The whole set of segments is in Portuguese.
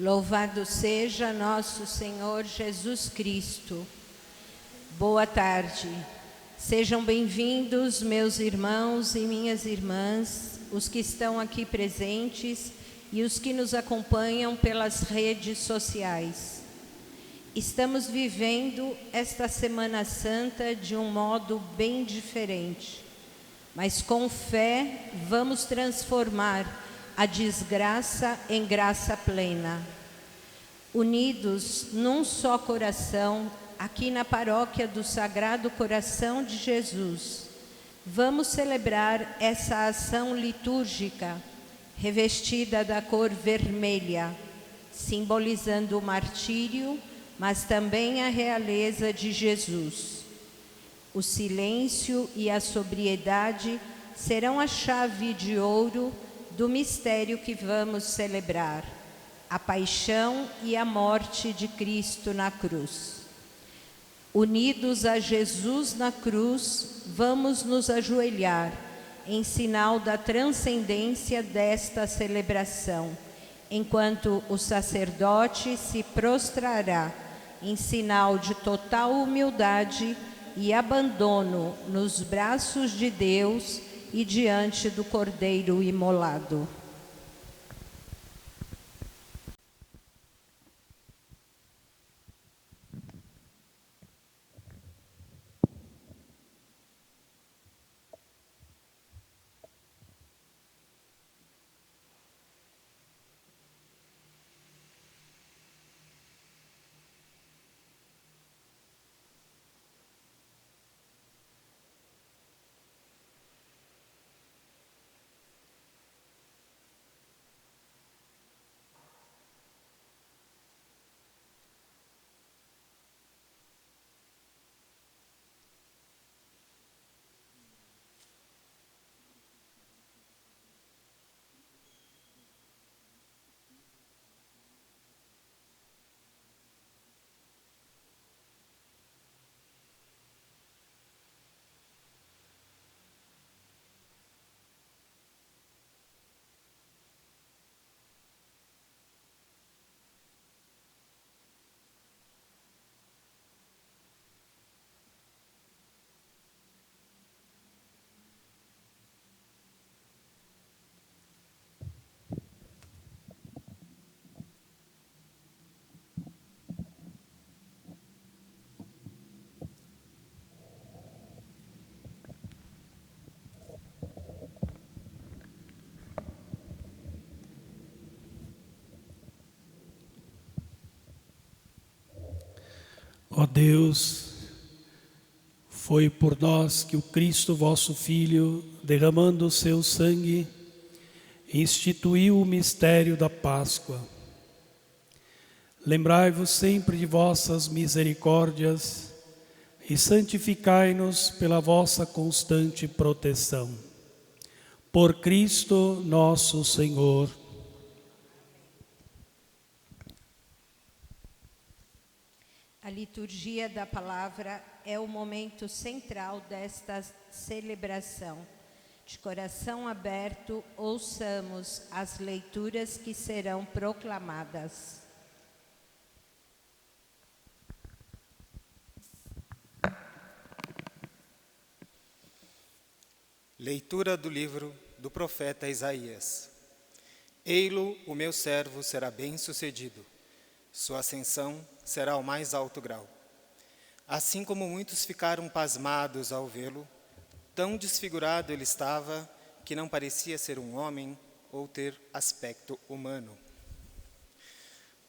Louvado seja nosso Senhor Jesus Cristo. Boa tarde. Sejam bem-vindos, meus irmãos e minhas irmãs, os que estão aqui presentes e os que nos acompanham pelas redes sociais. Estamos vivendo esta Semana Santa de um modo bem diferente, mas com fé vamos transformar a desgraça em graça plena. Unidos num só coração, aqui na paróquia do Sagrado Coração de Jesus, vamos celebrar essa ação litúrgica revestida da cor vermelha, simbolizando o martírio, mas também a realeza de Jesus. O silêncio e a sobriedade serão a chave de ouro do mistério que vamos celebrar, a paixão e a morte de Cristo na cruz. Unidos a Jesus na cruz, vamos nos ajoelhar em sinal da transcendência desta celebração, enquanto o sacerdote se prostrará em sinal de total humildade e abandono nos braços de Deus e diante do Cordeiro imolado. Ó Deus, foi por nós que o Cristo, vosso Filho, derramando o seu sangue, instituiu o mistério da Páscoa. Lembrai-vos sempre de vossas misericórdias e santificai-nos pela vossa constante proteção. Por Cristo nosso Senhor. A liturgia da palavra é o momento central desta celebração. De coração aberto, ouçamos as leituras que serão proclamadas. Leitura do livro do profeta Isaías. Ei-lo, o meu servo será bem-sucedido. Sua ascensão será ao mais alto grau. Assim como muitos ficaram pasmados ao vê-lo, tão desfigurado ele estava que não parecia ser um homem ou ter aspecto humano.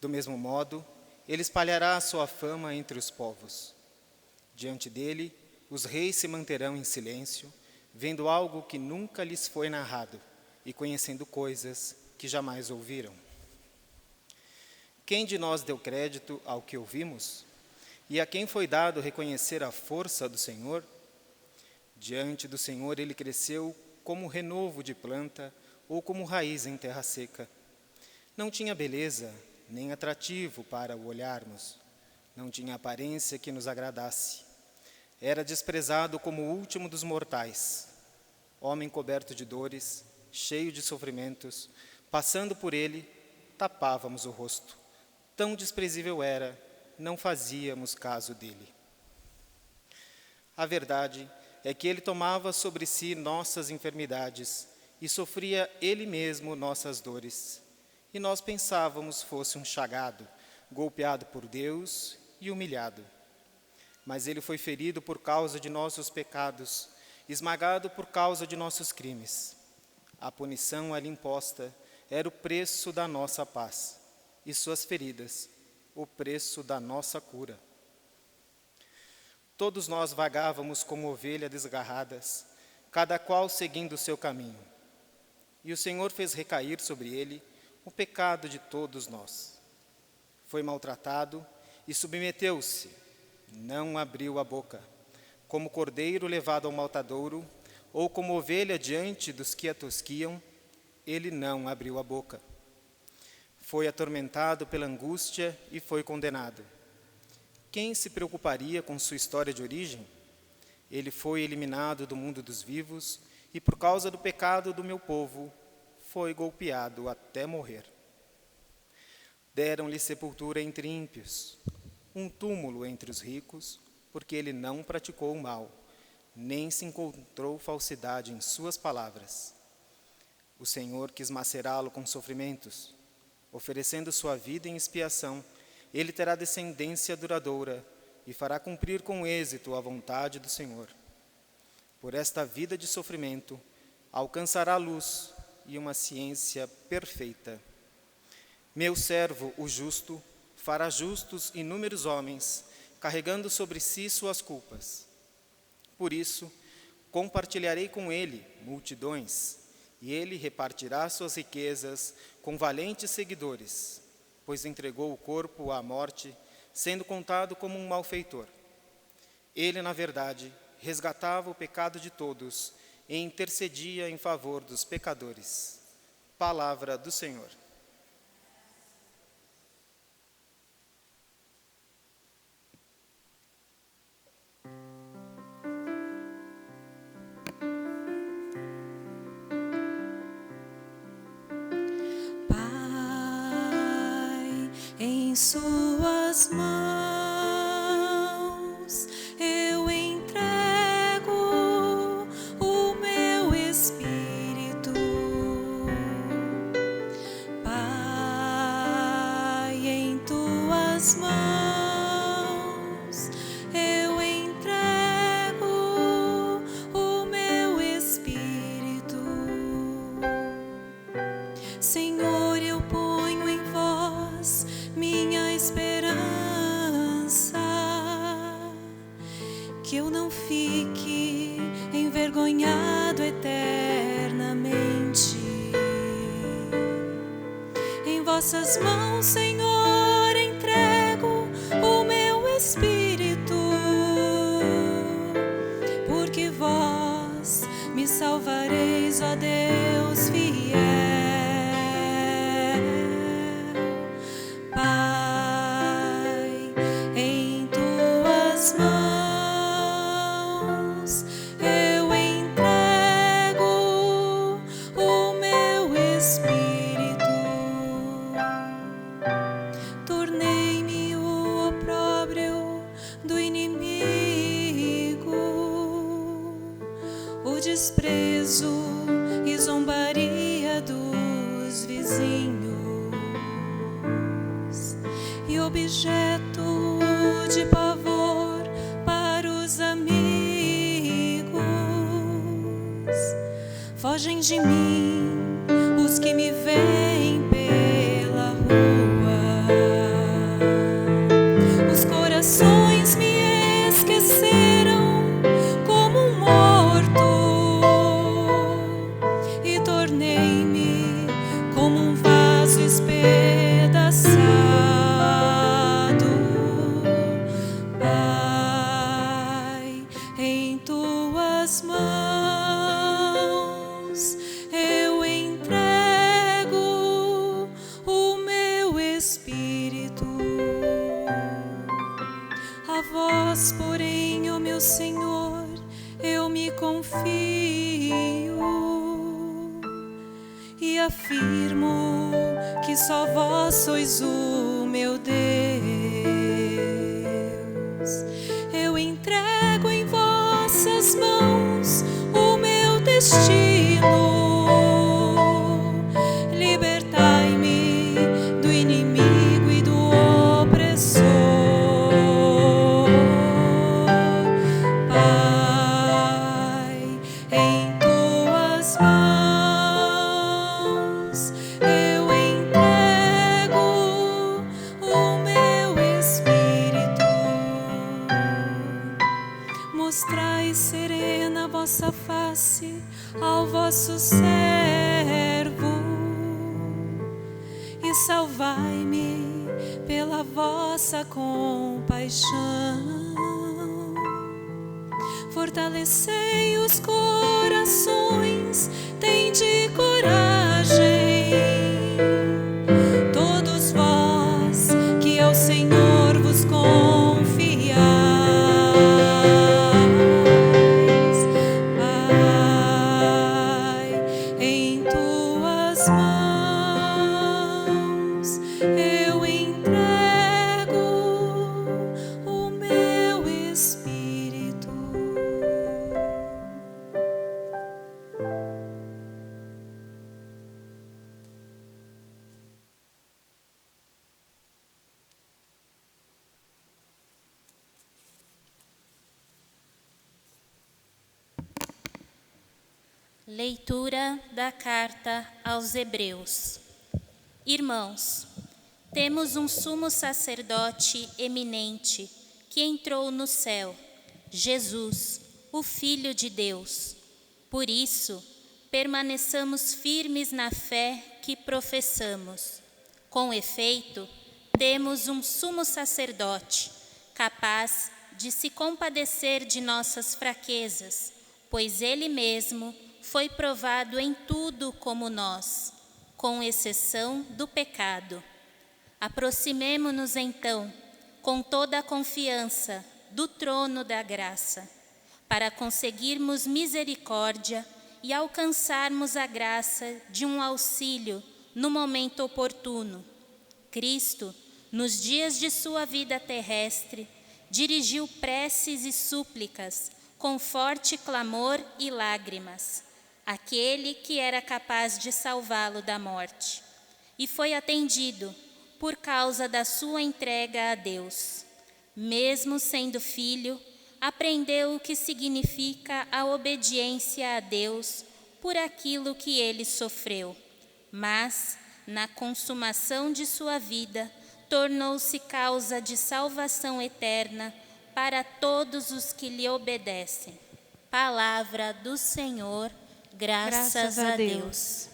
Do mesmo modo, ele espalhará a sua fama entre os povos. Diante dele, os reis se manterão em silêncio, vendo algo que nunca lhes foi narrado e conhecendo coisas que jamais ouviram. Quem de nós deu crédito ao que ouvimos? E a quem foi dado reconhecer a força do Senhor? Diante do Senhor ele cresceu como renovo de planta ou como raiz em terra seca. Não tinha beleza, nem atrativo para o olharmos. Não tinha aparência que nos agradasse. Era desprezado como o último dos mortais. Homem coberto de dores, cheio de sofrimentos, passando por ele, tapávamos o rosto. tão desprezível era, não fazíamos caso dele. A verdade é que ele tomava sobre si nossas enfermidades e sofria ele mesmo nossas dores. E nós pensávamos fosse um chagado, golpeado por Deus e humilhado. Mas ele foi ferido por causa de nossos pecados, esmagado por causa de nossos crimes. A punição a ele imposta era o preço da nossa paz, e suas feridas, o preço da nossa cura. Todos nós vagávamos como ovelhas desgarradas, cada qual seguindo o seu caminho. E o Senhor fez recair sobre ele o pecado de todos nós. Foi maltratado e submeteu-se, não abriu a boca, como cordeiro levado ao matadouro, ou como ovelha diante dos que a tosquiam, ele não abriu a boca. Foi atormentado pela angústia e foi condenado. Quem se preocuparia com sua história de origem? Ele foi eliminado do mundo dos vivos e, por causa do pecado do meu povo, foi golpeado até morrer. Deram-lhe sepultura entre ímpios, um túmulo entre os ricos, porque ele não praticou o mal, nem se encontrou falsidade em suas palavras. O Senhor quis macerá-lo com sofrimentos, oferecendo sua vida em expiação. Ele terá descendência duradoura e fará cumprir com êxito a vontade do Senhor. Por esta vida de sofrimento, alcançará a luz e uma ciência perfeita. Meu servo, o justo, fará justos inúmeros homens, carregando sobre si suas culpas. Por isso, compartilharei com ele multidões, e ele repartirá suas riquezas com valentes seguidores, pois entregou o corpo à morte, sendo contado como um malfeitor. Ele, na verdade, resgatava o pecado de todos e intercedia em favor dos pecadores. Palavra do Senhor. Em suas mãos eu entrego o meu espírito, Pai, em tuas mãos eu entrego o meu espírito, Senhor, eu ponho em vós minha esperança, que eu não fique envergonhado eternamente. Em vossas mãos, Senhor, entrego o meu espírito, porque vós me salvareis, ó Deus fiel. Desprezo e zombaria dos vizinhos e objeto de pavor para os amigos. Fogem de mim os que me veem pela rua. Os corações me esqueceram como um morto, e tornei-me como um vaso espedaçado. Pai, em tuas mãos eu entrego o meu espírito. A vós, porém, ó meu Senhor, eu me confio e afirmo que que só vós sois o meu Deus. Eu entrego em vossas mãos o meu destino. Libertai-me do inimigo e do opressor. Pai, em tuas mãos eu entrego o meu espírito. Mostrai serena a vossa face ao vosso servo e salvai-me pela vossa compaixão. Fortalecei os corações, tende coragem, todos vós que ao Senhor vos confiais. Pai, em tuas mãos eu entrego o meu espírito. Leitura da carta aos Hebreus. Irmãos, temos um sumo sacerdote eminente que entrou no céu, Jesus, o Filho de Deus. Por isso, permaneçamos firmes na fé que professamos. Com efeito, temos um sumo sacerdote capaz de se compadecer de nossas fraquezas, pois ele mesmo foi provado em tudo como nós, com exceção do pecado. Aproximemo-nos então, com toda a confiança, do trono da graça, para conseguirmos misericórdia e alcançarmos a graça de um auxílio no momento oportuno. Cristo, nos dias de sua vida terrestre, dirigiu preces e súplicas com forte clamor e lágrimas, àquele que era capaz de salvá-lo da morte, e foi atendido por causa da sua entrega a Deus. Mesmo sendo filho, aprendeu o que significa a obediência a Deus por aquilo que ele sofreu, mas, na consumação de sua vida, tornou-se causa de salvação eterna para todos os que lhe obedecem. Palavra do Senhor, graças a Deus.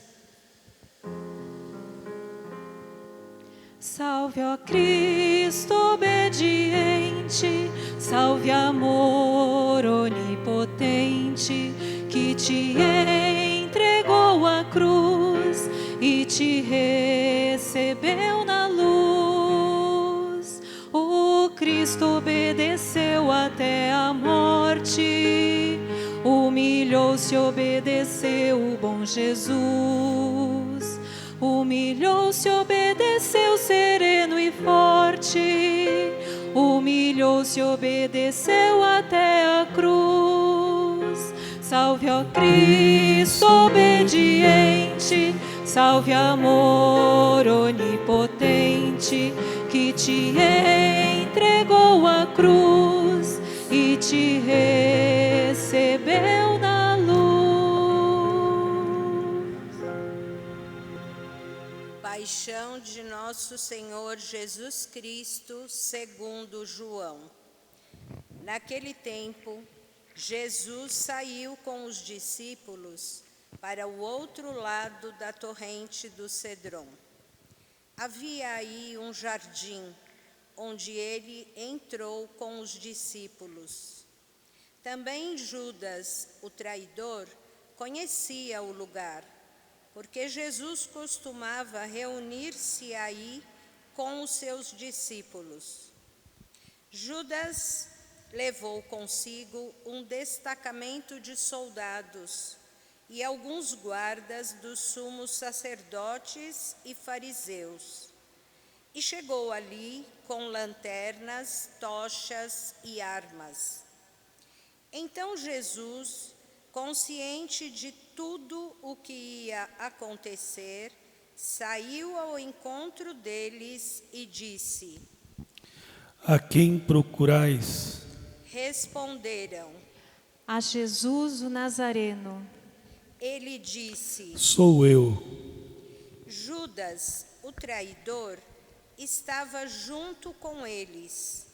Salve, ó Cristo obediente, salve, amor onipotente, que te entregou a cruz e te recebeu na luz. O Cristo obedeceu até a morte, humilhou-se, obedeceu o bom Jesus. Humilhou-se, obedeceu sereno e forte, humilhou-se, obedeceu até a cruz. Salve, ó Cristo obediente, salve, amor onipotente, que te entregou a cruz e te recebeu na luz. Paixão de nosso Senhor Jesus Cristo, segundo João. Naquele tempo, Jesus saiu com os discípulos para o outro lado da torrente do Cedron. Havia aí um jardim, onde ele entrou com os discípulos. Também Judas, o traidor, conhecia o lugar, porque Jesus costumava reunir-se aí com os seus discípulos. Judas levou consigo um destacamento de soldados e alguns guardas dos sumos sacerdotes e fariseus. E chegou ali com lanternas, tochas e armas. Então Jesus, consciente de tudo o que ia acontecer, saiu ao encontro deles e disse: A quem procurais? Responderam. A Jesus o Nazareno. Ele disse: Sou eu. Judas, o traidor, estava junto com eles.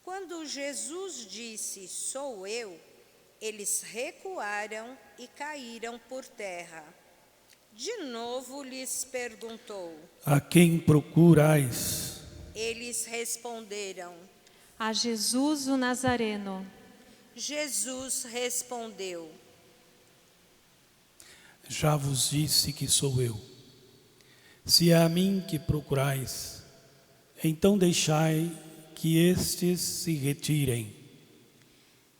Quando Jesus disse: Sou eu, eles recuaram e caíram por terra. De novo lhes perguntou. A quem procurais? Eles responderam. A Jesus o Nazareno. Jesus respondeu: Já vos disse que sou eu. Se é a mim que procurais, então deixai que estes se retirem.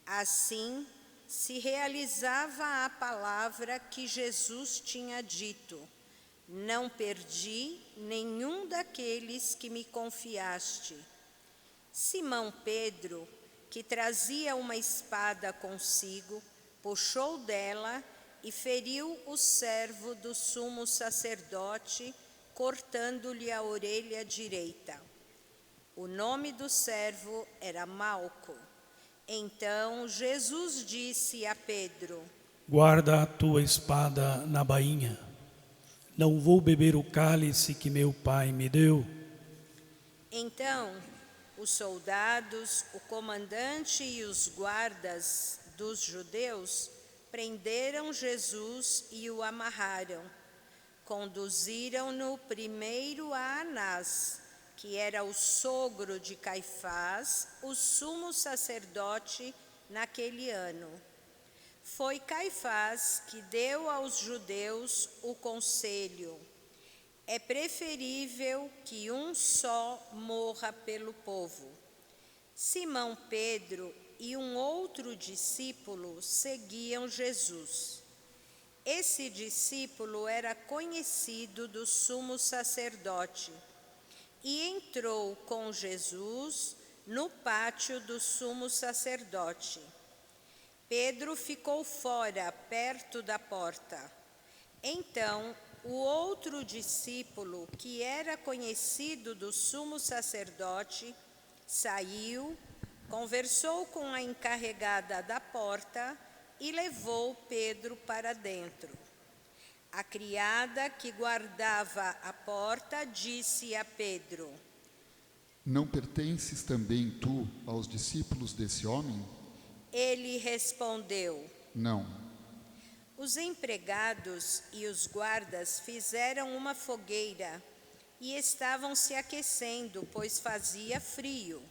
Assim se realizava a palavra que Jesus tinha dito: Não perdi nenhum daqueles que me confiaste. Simão Pedro, que trazia uma espada consigo, puxou dela e feriu o servo do sumo sacerdote, cortando-lhe a orelha direita. O nome do servo era Malco. Então Jesus disse a Pedro: Guarda a tua espada na bainha. Não vou beber o cálice que meu pai me deu. Então os soldados, o comandante e os guardas dos judeus prenderam Jesus e o amarraram. Conduziram-no primeiro a Anás, que era o sogro de Caifás, o sumo sacerdote naquele ano. Foi Caifás que deu aos judeus o conselho: é preferível que um só morra pelo povo. Simão Pedro e um outro discípulo seguiam Jesus. Esse discípulo era conhecido do sumo sacerdote e entrou com Jesus no pátio do sumo sacerdote. Pedro ficou fora, perto da porta. Então, o outro discípulo, que era conhecido do sumo sacerdote, saiu, conversou com a encarregada da porta e levou Pedro para dentro. A criada que guardava a porta disse a Pedro: Não pertences também tu aos discípulos desse homem? Ele respondeu: Não. Os empregados e os guardas fizeram uma fogueira e estavam se aquecendo, pois fazia frio.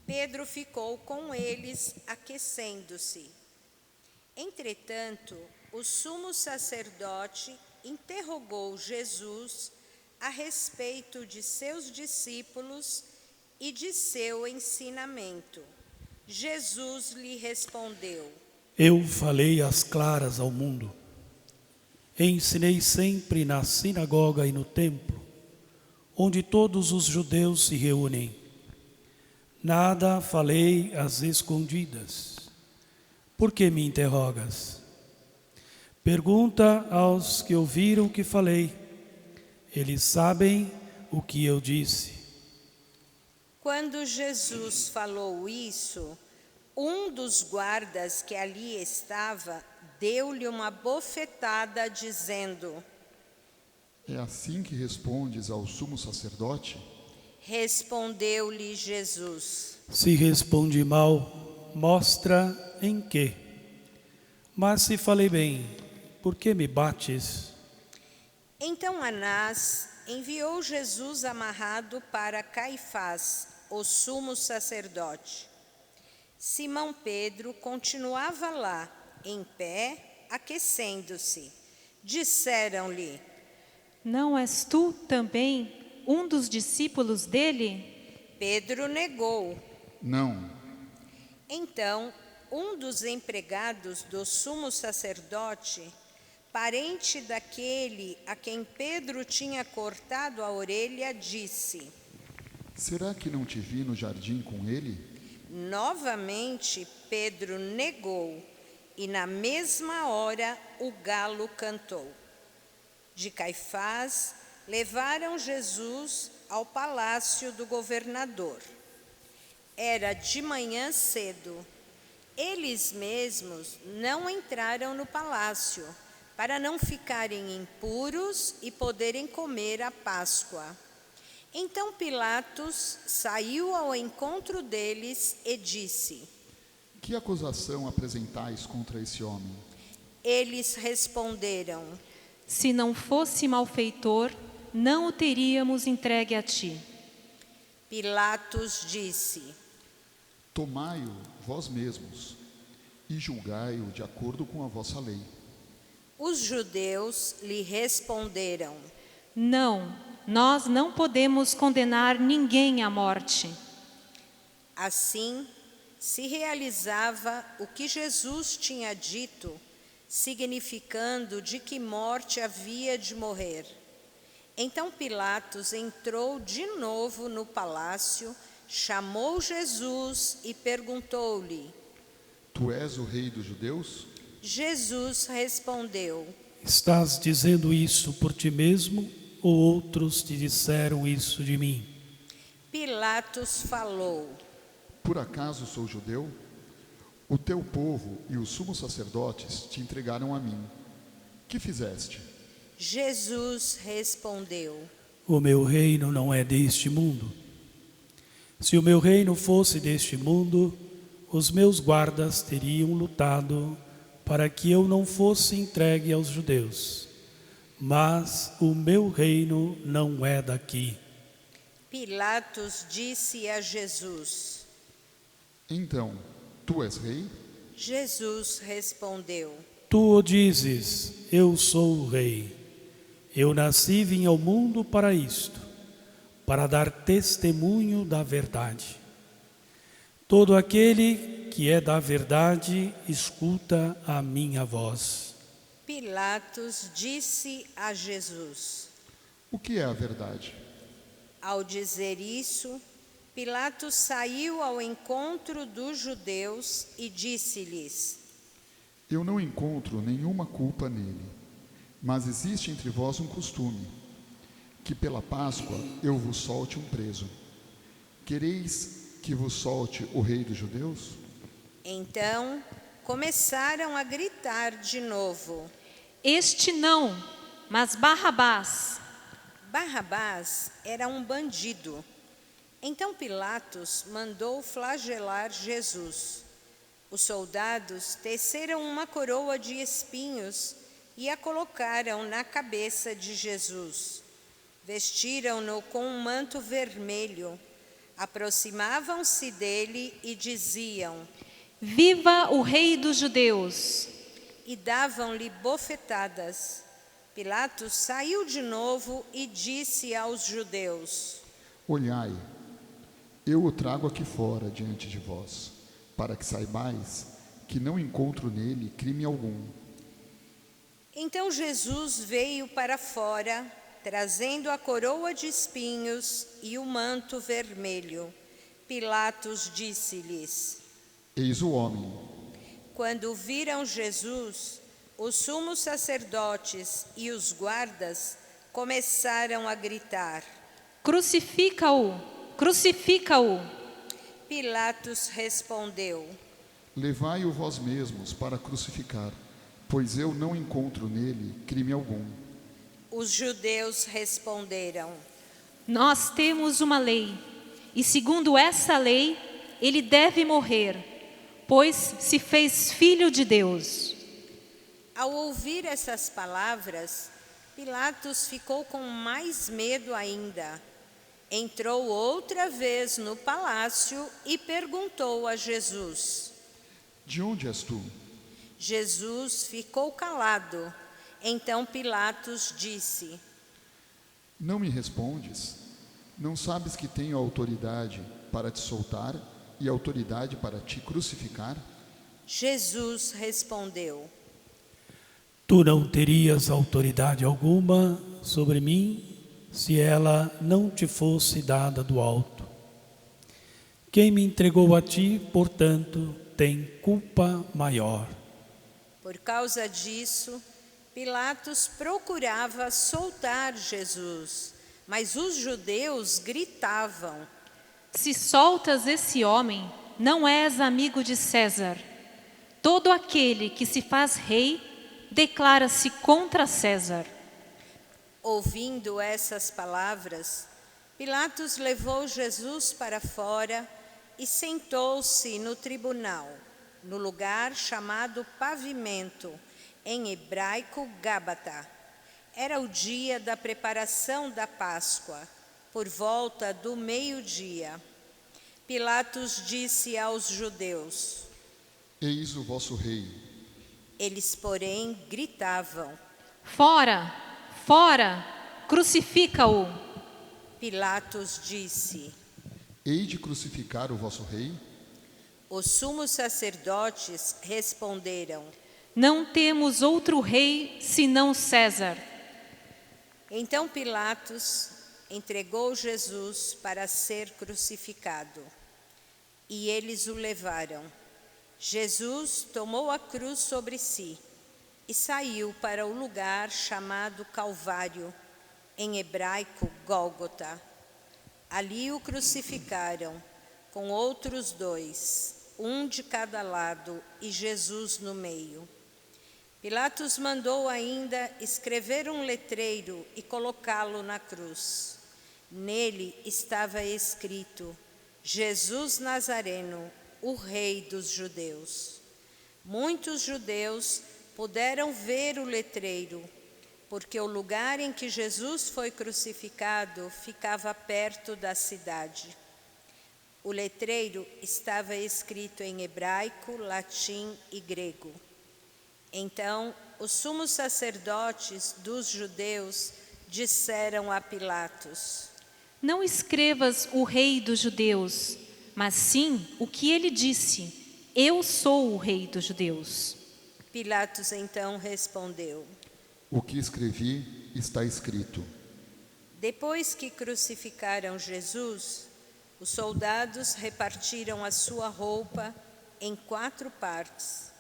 Pedro ficou com eles, aquecendo-se. Entretanto, o sumo sacerdote interrogou Jesus a respeito de seus discípulos e de seu ensinamento. Jesus lhe respondeu: Eu falei às claras ao mundo. Ensinei sempre na sinagoga e no templo, onde todos os judeus se reúnem. Nada falei às escondidas. Por que me interrogas? Pergunta aos que ouviram o que falei. Eles sabem o que eu disse. Quando Jesus falou isso, um dos guardas que ali estava deu-lhe uma bofetada, dizendo: É assim que respondes ao sumo sacerdote? Respondeu-lhe Jesus: Se respondi mal, mostra em quê. Mas se falei bem, por que me bates? Então Anás enviou Jesus amarrado para Caifás, o sumo sacerdote. Simão Pedro continuava lá, em pé, aquecendo-se. Disseram-lhe: Não és tu também um dos discípulos dele? Pedro negou. Não. Então, um dos empregados do sumo sacerdote parente daquele a quem Pedro tinha cortado a orelha, disse: Será que não te vi no jardim com ele? Novamente Pedro negou, e na mesma hora o galo cantou. De Caifás levaram Jesus ao palácio do governador. Era de manhã cedo. Eles mesmos não entraram no palácio, para não ficarem impuros e poderem comer a Páscoa. Então Pilatos saiu ao encontro deles e disse: Que acusação apresentais contra esse homem? Eles responderam: Se não fosse malfeitor, não o teríamos entregue a ti. Pilatos disse: Tomai-o vós mesmos e julgai-o de acordo com a vossa lei. Os judeus lhe responderam: Não, nós não podemos condenar ninguém à morte. Assim, se realizava o que Jesus tinha dito, significando de que morte havia de morrer. Então Pilatos entrou de novo no palácio, chamou Jesus e perguntou-lhe: Tu és o rei dos judeus? Jesus respondeu: Estás dizendo isso por ti mesmo ou outros te disseram isso de mim? Pilatos falou: Por acaso sou judeu? O teu povo e os sumos sacerdotes te entregaram a mim. Que fizeste? Jesus respondeu: O meu reino não é deste mundo. Se o meu reino fosse deste mundo, os meus guardas teriam lutado para que eu não fosse entregue aos judeus. Mas o meu reino não é daqui. Pilatos disse a Jesus: Então, tu és rei? Jesus respondeu: Tu o dizes, eu sou o rei. Eu nasci e vim ao mundo para isto, para dar testemunho da verdade. Todo aquele que é da verdade, escuta a minha voz. Pilatos disse a Jesus: O que é a verdade? Ao dizer isso, Pilatos saiu ao encontro dos judeus e disse-lhes: Eu não encontro nenhuma culpa nele, mas existe entre vós um costume, que pela Páscoa eu vos solte um preso. Quereis que vos solte o rei dos judeus? Então começaram a gritar de novo: Este não, mas Barrabás. Barrabás era um bandido. Então Pilatos mandou flagelar Jesus. Os soldados teceram uma coroa de espinhos e a colocaram na cabeça de Jesus. Vestiram-no com um manto vermelho. Aproximavam-se dele e diziam: Viva o rei dos judeus! E davam-lhe bofetadas. Pilatos saiu de novo e disse aos judeus: Olhai, eu o trago aqui fora diante de vós, para que saibais que não encontro nele crime algum. Então Jesus veio para fora, trazendo a coroa de espinhos e o manto vermelho. Pilatos disse-lhes: Eis o homem. Quando viram Jesus, os sumos sacerdotes e os guardas começaram a gritar: Crucifica-o! Crucifica-o! Pilatos respondeu: Levai-o vós mesmos para crucificar, pois eu não encontro nele crime algum. Os judeus responderam: Nós temos uma lei, e segundo essa lei, ele deve morrer, pois se fez filho de Deus. Ao ouvir essas palavras, Pilatos ficou com mais medo ainda. Entrou outra vez no palácio e perguntou a Jesus: De onde és tu? Jesus ficou calado. Então Pilatos disse: Não me respondes? Não sabes que tenho autoridade para te soltar e autoridade para te crucificar? Jesus respondeu: Tu não terias autoridade alguma sobre mim se ela não te fosse dada do alto. Quem me entregou a ti, portanto, tem culpa maior. Por causa disso, Pilatos procurava soltar Jesus, mas os judeus gritavam: Se soltas esse homem, não és amigo de César. Todo aquele que se faz rei declara-se contra César. Ouvindo essas palavras, Pilatos levou Jesus para fora e sentou-se no tribunal, no lugar chamado Pavimento, em hebraico Gábata. Era o dia da preparação da Páscoa, por volta do meio-dia. Pilatos disse aos judeus: Eis o vosso rei. Eles, porém, gritavam: Fora, fora, crucifica-o. Pilatos disse: Hei de crucificar o vosso rei? Os sumos sacerdotes responderam: Não temos outro rei senão César. Então Pilatos entregou Jesus para ser crucificado. E eles o levaram. Jesus tomou a cruz sobre si e saiu para o lugar chamado Calvário, em hebraico Gólgota. Ali o crucificaram, com outros dois, um de cada lado e Jesus no meio. Pilatos mandou ainda escrever um letreiro e colocá-lo na cruz. Nele estava escrito: Jesus Nazareno, o Rei dos Judeus. Muitos judeus puderam ver o letreiro, porque o lugar em que Jesus foi crucificado ficava perto da cidade. O letreiro estava escrito em hebraico, latim e grego. Então, os sumos sacerdotes dos judeus disseram a Pilatos: Não escrevas o rei dos judeus, mas sim o que ele disse: Eu sou o rei dos judeus. Pilatos então respondeu: O que escrevi está escrito. Depois que crucificaram Jesus, os soldados repartiram a sua roupa em 4 partes,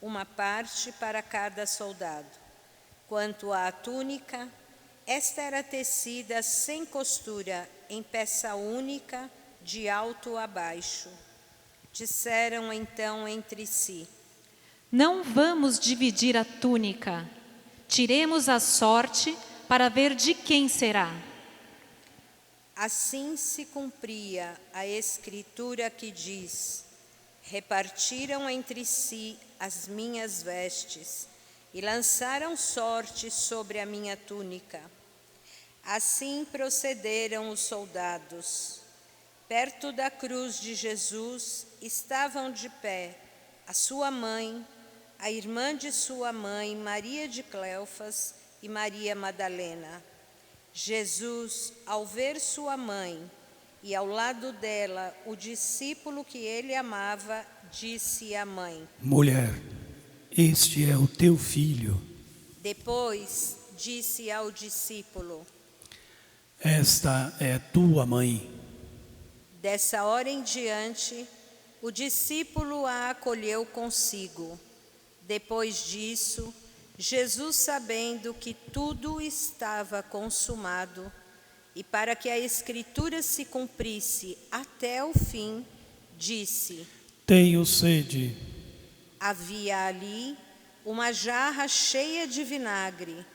uma parte para cada soldado. Quanto à túnica, esta era tecida sem costura, em peça única, de alto a baixo. Disseram então entre si: Não vamos dividir a túnica. Tiremos a sorte para ver de quem será. Assim se cumpria a escritura que diz: Repartiram entre si as minhas vestes e lançaram sorte sobre a minha túnica. Assim procederam os soldados. Perto da cruz de Jesus estavam de pé a sua mãe, a irmã de sua mãe, Maria de Cleofas, e Maria Madalena. Jesus, ao ver sua mãe e ao lado dela o discípulo que ele amava, disse à mãe: Mulher, este é o teu filho. Depois disse ao discípulo: Esta é tua mãe. Dessa hora em diante, o discípulo a acolheu consigo. Depois disso, Jesus, sabendo que tudo estava consumado, e para que a Escritura se cumprisse até o fim, disse: Tenho sede. Havia ali uma jarra cheia de vinagre.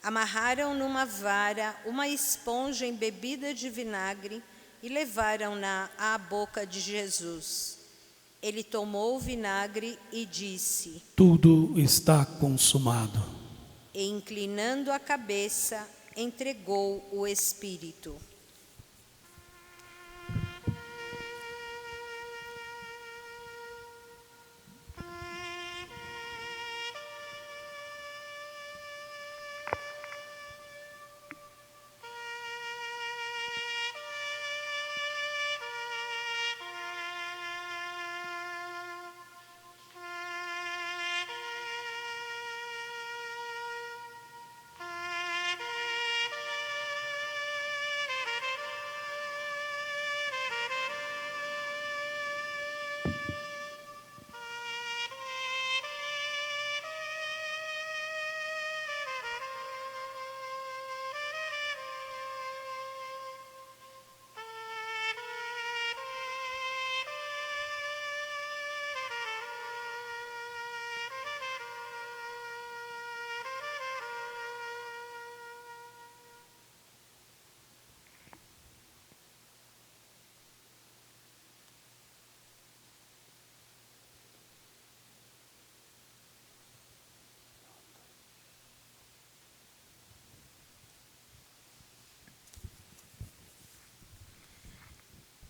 Amarraram numa vara uma esponja embebida de vinagre e levaram-na à boca de Jesus. Ele tomou o vinagre e disse: Tudo está consumado. E, inclinando a cabeça, entregou o Espírito.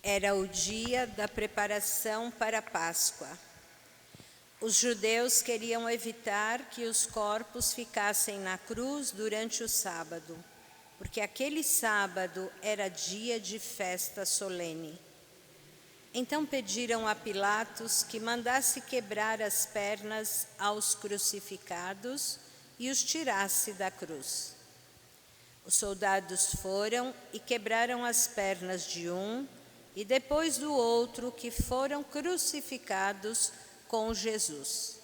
Era o dia da preparação para a Páscoa. Os judeus queriam evitar que os corpos ficassem na cruz durante o sábado, porque aquele sábado era dia de festa solene. Então pediram a Pilatos que mandasse quebrar as pernas aos crucificados e os tirasse da cruz. Os soldados foram e quebraram as pernas de um e depois do outro, que foram crucificados com Jesus.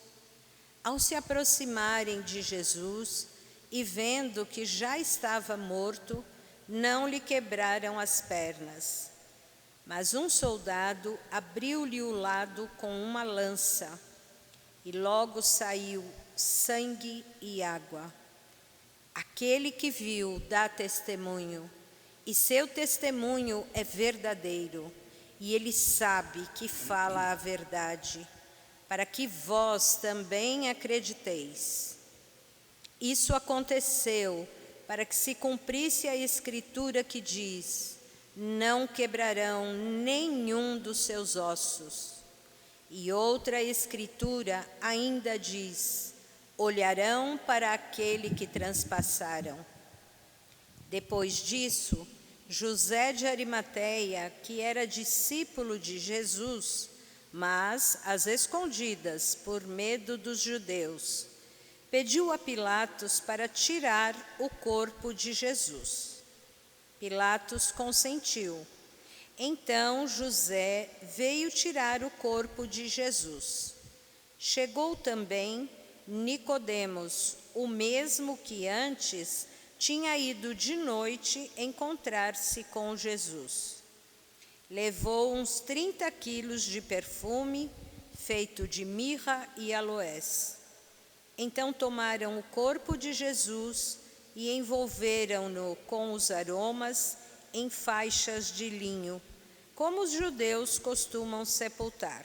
Ao se aproximarem de Jesus e vendo que já estava morto, não lhe quebraram as pernas. Mas um soldado abriu-lhe o lado com uma lança, e logo saiu sangue e água. Aquele que viu dá testemunho, e seu testemunho é verdadeiro, e ele sabe que fala a verdade, para que vós também acrediteis. Isso aconteceu para que se cumprisse a Escritura que diz: não quebrarão nenhum dos seus ossos. E outra Escritura ainda diz: olharão para aquele que transpassaram. Depois disso, José de Arimateia, que era discípulo de Jesus, mas às escondidas por medo dos judeus, pediu a Pilatos para tirar o corpo de Jesus. Pilatos consentiu. Então José veio tirar o corpo de Jesus. Chegou também Nicodemos, o mesmo que antes tinha ido de noite encontrar-se com Jesus. Levou uns 30 quilos de perfume feito de mirra e aloés. Então tomaram o corpo de Jesus e envolveram-no com os aromas em faixas de linho, como os judeus costumam sepultar.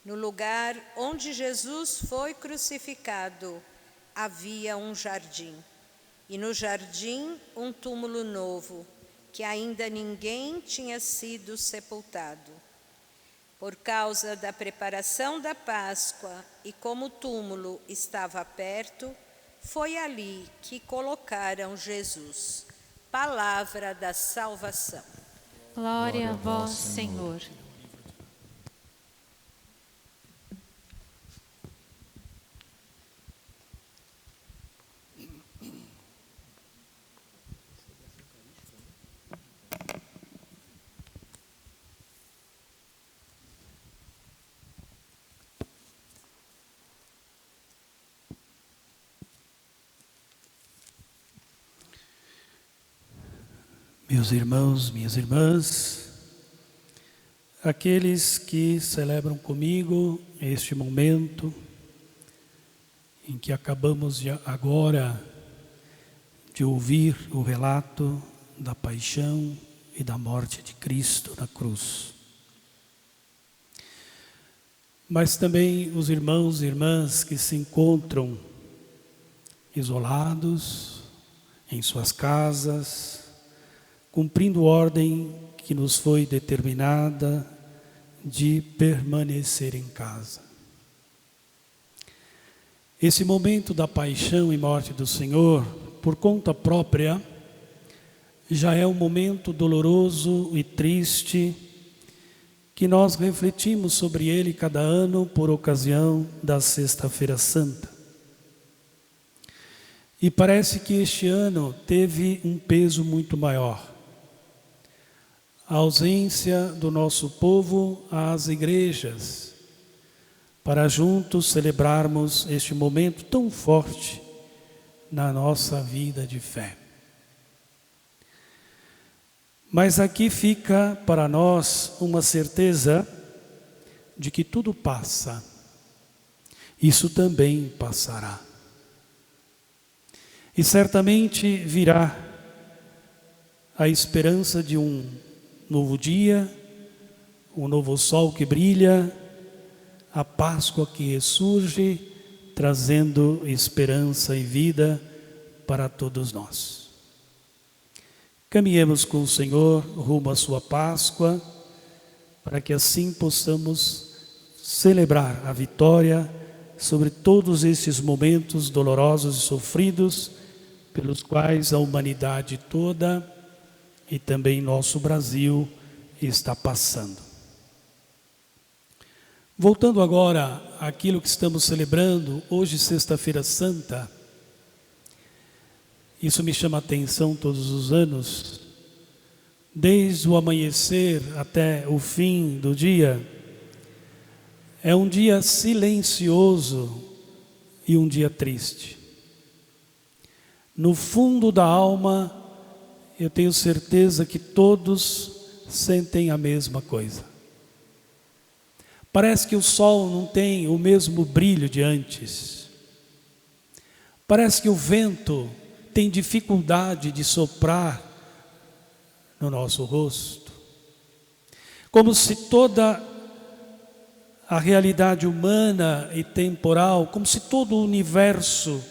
No lugar onde Jesus foi crucificado, havia um jardim, e no jardim um túmulo novo, que ainda ninguém tinha sido sepultado. Por causa da preparação da Páscoa e como o túmulo estava perto, foi ali que colocaram Jesus. Palavra da salvação. Glória a vós, Senhor. Meus irmãos, minhas irmãs, aqueles que celebram comigo este momento em que acabamos agora de ouvir o relato da paixão e da morte de Cristo na cruz. Mas também os irmãos e irmãs que se encontram isolados em suas casas, cumprindo ordem que nos foi determinada de permanecer em casa. Esse momento da paixão e morte do Senhor, por conta própria, já é um momento doloroso e triste, que nós refletimos sobre ele cada ano por ocasião da Sexta-feira Santa. E parece que este ano teve um peso muito maior. A ausência do nosso povo às igrejas, para juntos celebrarmos este momento tão forte na nossa vida de fé. Mas aqui fica para nós uma certeza de que tudo passa. Isso também passará. E certamente virá a esperança de um novo dia, um novo sol que brilha, a Páscoa que ressurge, trazendo esperança e vida para todos nós. Caminhemos com o Senhor rumo à sua Páscoa, para que assim possamos celebrar a vitória sobre todos esses momentos dolorosos e sofridos pelos quais a humanidade toda e também nosso Brasil está passando. Voltando agora àquilo que estamos celebrando, hoje, Sexta-feira Santa, isso me chama a atenção todos os anos, desde o amanhecer até o fim do dia, é um dia silencioso e um dia triste. No fundo da alma, eu tenho certeza que todos sentem a mesma coisa. Parece que o sol não tem o mesmo brilho de antes. Parece que o vento tem dificuldade de soprar no nosso rosto. Como se toda a realidade humana e temporal, como se todo o universo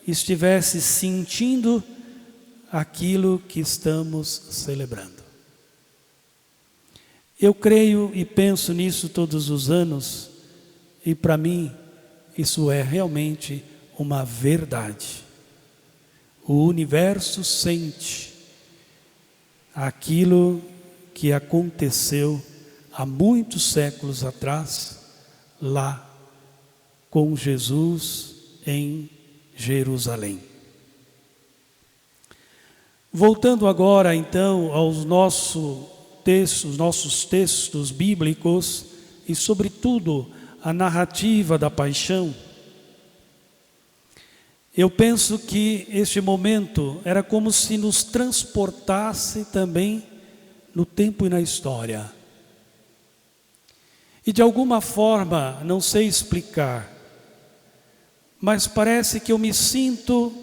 estivesse sentindo aquilo que estamos celebrando. Eu creio e penso nisso todos os anos, e para mim isso é realmente uma verdade. O universo sente aquilo que aconteceu há muitos séculos atrás, lá com Jesus em Jerusalém. Voltando agora então aos nossos textos bíblicos e sobretudo a narrativa da paixão, eu penso que este momento era como se nos transportasse também no tempo e na história. E de alguma forma, não sei explicar, mas parece que eu me sinto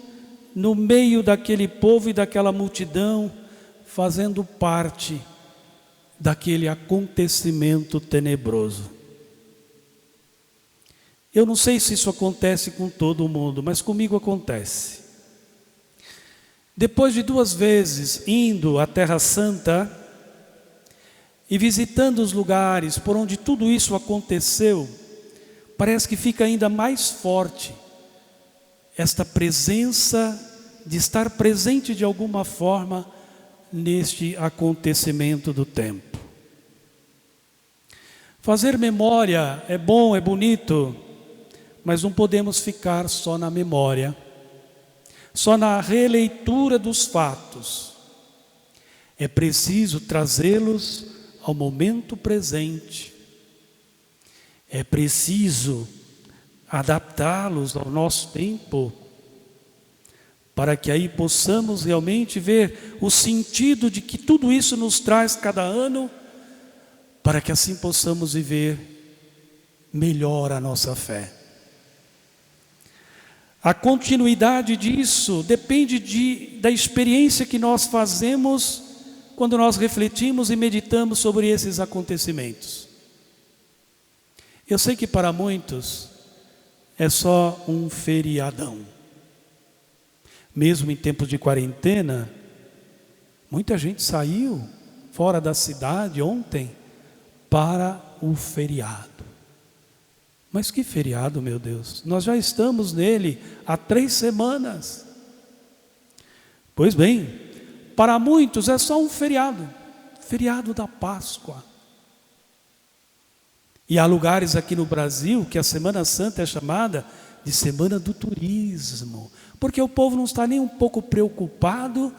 no meio daquele povo e daquela multidão, fazendo parte daquele acontecimento tenebroso. Eu não sei se isso acontece com todo mundo, mas comigo acontece. Depois de 2 vezes indo à Terra Santa e visitando os lugares por onde tudo isso aconteceu, parece que fica ainda mais forte esta presença de estar presente de alguma forma neste acontecimento do tempo. Fazer memória é bom, é bonito, mas não podemos ficar só na memória, só na releitura dos fatos. É preciso trazê-los ao momento presente. É preciso adaptá-los ao nosso tempo, para que aí possamos realmente ver o sentido de que tudo isso nos traz cada ano, para que assim possamos viver melhor a nossa fé. A continuidade disso depende da experiência que nós fazemos quando nós refletimos e meditamos sobre esses acontecimentos. Eu sei que para muitos é só um feriadão. Mesmo em tempos de quarentena, muita gente saiu fora da cidade ontem para o feriado. Mas que feriado, meu Deus? Nós já estamos nele há 3 semanas. Pois bem, para muitos é só um feriado, feriado da Páscoa. E há lugares aqui no Brasil que a Semana Santa é chamada de Semana do Turismo, porque o povo não está nem um pouco preocupado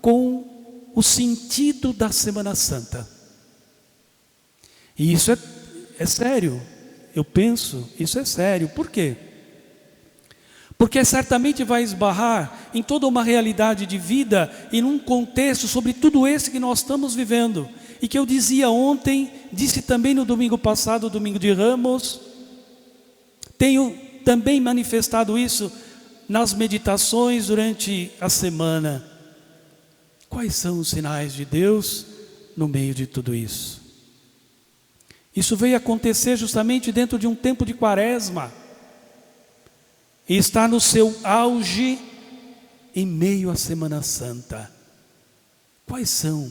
com o sentido da Semana Santa. E isso é sério. Eu penso, isso é sério. Por quê? Porque certamente vai esbarrar em toda uma realidade de vida e num contexto sobre tudo esse que nós estamos vivendo. E que eu dizia ontem, disse também no domingo passado, domingo de Ramos. Tenho também manifestado isso nas meditações durante a semana. Quais são os sinais de Deus no meio de tudo isso? Isso veio acontecer justamente dentro de um tempo de quaresma. E está no seu auge em meio à Semana Santa. Quais são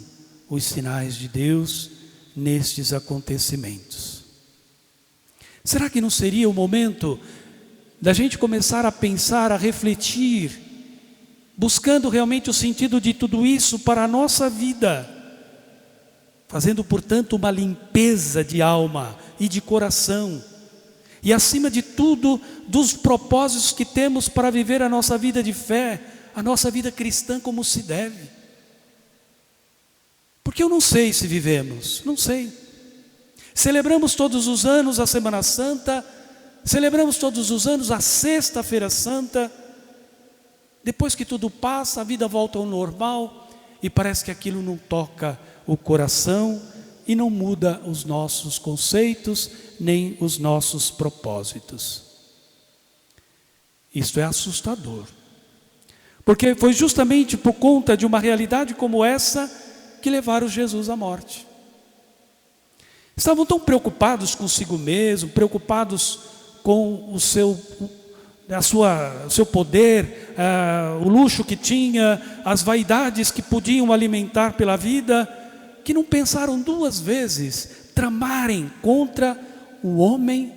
os sinais de Deus nestes acontecimentos. Será que não seria o momento da gente começar a pensar, a refletir, buscando realmente o sentido de tudo isso para a nossa vida, fazendo, portanto, uma limpeza de alma e de coração, e acima de tudo, dos propósitos que temos para viver a nossa vida de fé, a nossa vida cristã como se deve. Porque eu não sei se vivemos, não sei. Celebramos todos os anos a Semana Santa, celebramos todos os anos a Sexta-feira Santa. Depois que tudo passa, a vida volta ao normal e parece que aquilo não toca o coração e não muda os nossos conceitos, nem os nossos propósitos. Isto é assustador. Porque foi justamente por conta de uma realidade como essa que levaram Jesus à morte. Estavam tão preocupados consigo mesmo, preocupados com o seu poder, o luxo que tinha, as vaidades que podiam alimentar pela vida, que não pensaram duas vezes tramarem contra o homem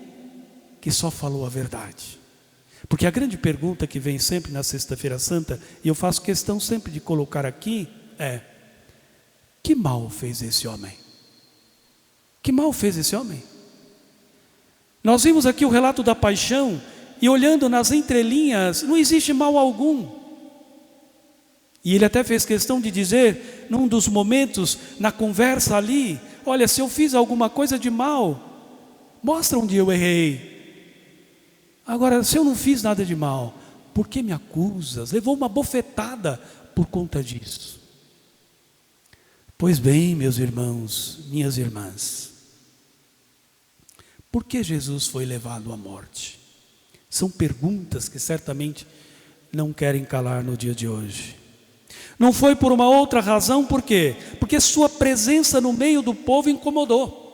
que só falou a verdade. Porque a grande pergunta que vem sempre na Sexta-feira Santa, e eu faço questão sempre de colocar aqui, é: que mal fez esse homem? Que mal fez esse homem? Nós vimos aqui o relato da paixão, e olhando nas entrelinhas, não existe mal algum. E ele até fez questão de dizer, num dos momentos, na conversa ali: olha, se eu fiz alguma coisa de mal, mostra onde eu errei. Agora, se eu não fiz nada de mal, por que me acusas? Levou uma bofetada por conta disso. Pois bem, meus irmãos, minhas irmãs, por que Jesus foi levado à morte? São perguntas que certamente não querem calar no dia de hoje. Não foi por uma outra razão, por quê? Porque sua presença no meio do povo incomodou.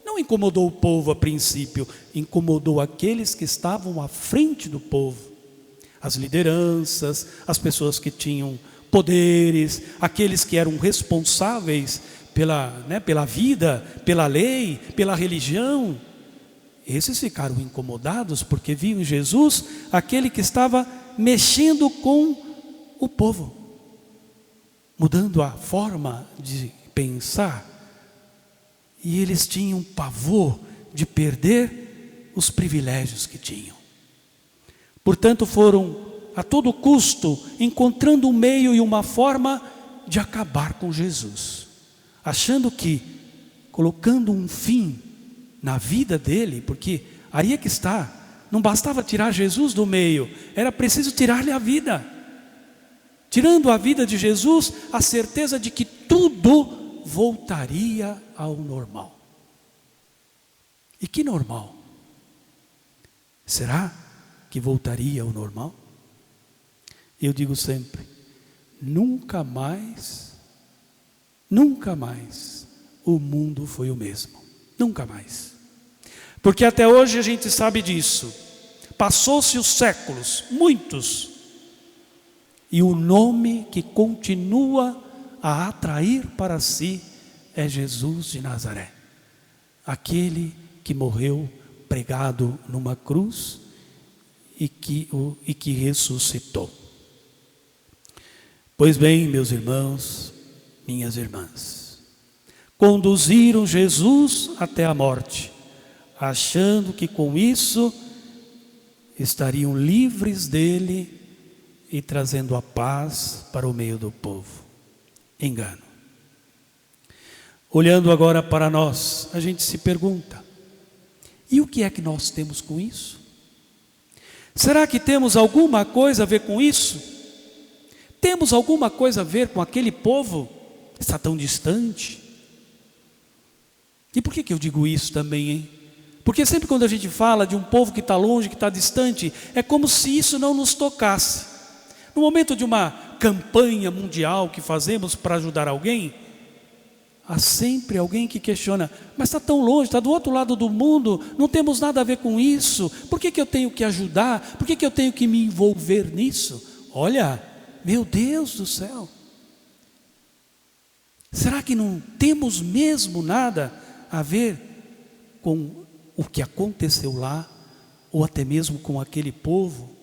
Não incomodou o povo a princípio, incomodou aqueles que estavam à frente do povo. As lideranças, as pessoas que tinham poderes, aqueles que eram responsáveis pela vida, pela lei, pela religião. Esses ficaram incomodados porque viam em Jesus aquele que estava mexendo com o povo, mudando a forma de pensar. E eles tinham pavor de perder os privilégios que tinham. Portanto, foram a todo custo encontrando um meio e uma forma de acabar com Jesus, achando que colocando um fim na vida dele, porque aí é que está, não bastava tirar Jesus do meio, era preciso tirar-lhe a vida. Tirando a vida de Jesus, a certeza de que tudo voltaria ao normal. E que normal? Será que voltaria ao normal? Eu digo sempre, nunca mais o mundo foi o mesmo. Nunca mais. Porque até hoje a gente sabe disso. Passou-se os séculos, muitos, e o nome que continua a atrair para si é Jesus de Nazaré, aquele que morreu pregado numa cruz e que ressuscitou. Pois bem, meus irmãos, minhas irmãs, conduziram Jesus até a morte, achando que com isso estariam livres dele e trazendo a paz para o meio do povo. Engano. Olhando agora para nós, a gente se pergunta: e o que é que nós temos com isso? Será que temos alguma coisa a ver com isso? Temos alguma coisa a ver com aquele povo que está tão distante? E por que eu digo isso também, hein? Porque sempre quando a gente fala de um povo que está longe, que está distante, é como se isso não nos tocasse. No momento de uma campanha mundial que fazemos para ajudar alguém, há sempre alguém que questiona: mas está tão longe, está do outro lado do mundo, não temos nada a ver com isso, por que eu tenho que ajudar? Por que eu tenho que me envolver nisso? Olha, meu Deus do céu, Será que não temos mesmo nada a ver com o que aconteceu lá, ou até mesmo com aquele povo?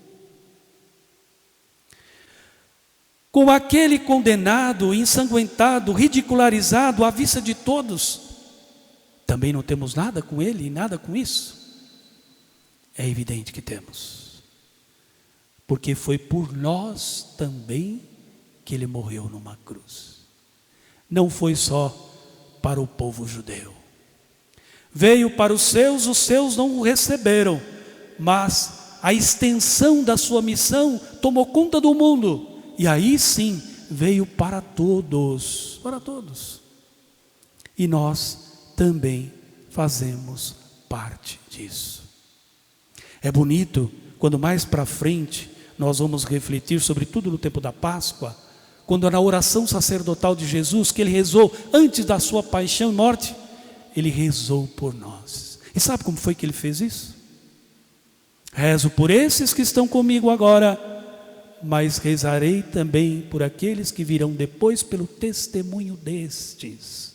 Com aquele condenado, ensanguentado, ridicularizado à vista de todos, também não temos nada com ele e nada com isso? É evidente que temos, porque foi por nós também que ele morreu numa cruz. Não foi só para o povo judeu. Veio para os seus não o receberam, mas a extensão da sua missão tomou conta do mundo. E aí sim, veio para todos, para todos. E nós também fazemos parte disso. É bonito quando mais para frente nós vamos refletir sobre tudo no tempo da Páscoa, quando na oração sacerdotal de Jesus, que ele rezou antes da sua paixão e morte, ele rezou por nós. E sabe como foi que ele fez isso? Rezo por esses que estão comigo agora, mas rezarei também por aqueles que virão depois pelo testemunho destes.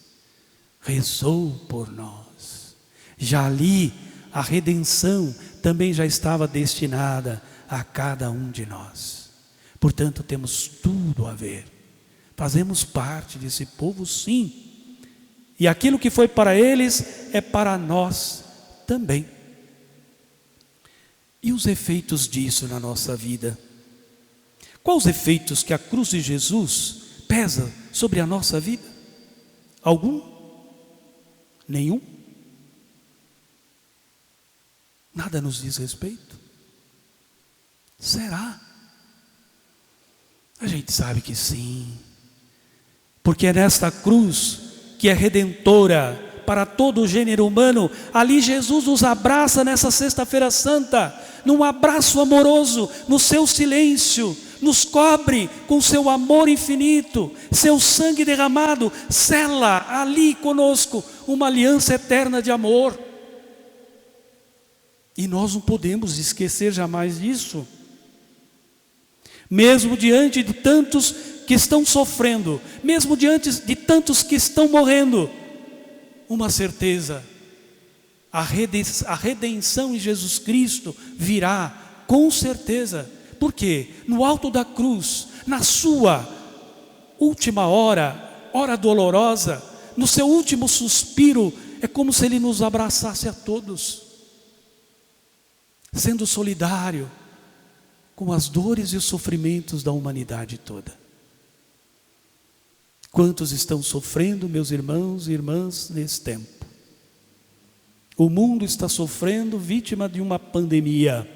Rezou por nós. Já ali a redenção também já estava destinada a cada um de nós. Portanto, temos tudo a ver. Fazemos parte desse povo, sim. E aquilo que foi para eles é para nós também. E os efeitos disso na nossa vida? Quais os efeitos que a cruz de Jesus pesa sobre a nossa vida? Algum? Nenhum? Nada nos diz respeito? Será? A gente sabe que sim, porque é nesta cruz que é redentora para todo o gênero humano. Ali Jesus nos abraça nessa sexta-feira santa, num abraço amoroso, no seu silêncio, nos cobre com seu amor infinito, seu sangue derramado, sela ali conosco uma aliança eterna de amor. E nós não podemos esquecer jamais disso. Mesmo diante de tantos que estão sofrendo, mesmo diante de tantos que estão morrendo, uma certeza: a redenção em Jesus Cristo virá com certeza. Por quê? No alto da cruz, na sua última hora, hora dolorosa, no seu último suspiro, é como se ele nos abraçasse a todos, sendo solidário com as dores e os sofrimentos da humanidade toda. Quantos estão sofrendo, meus irmãos e irmãs, nesse tempo? O mundo está sofrendo, vítima de uma pandemia.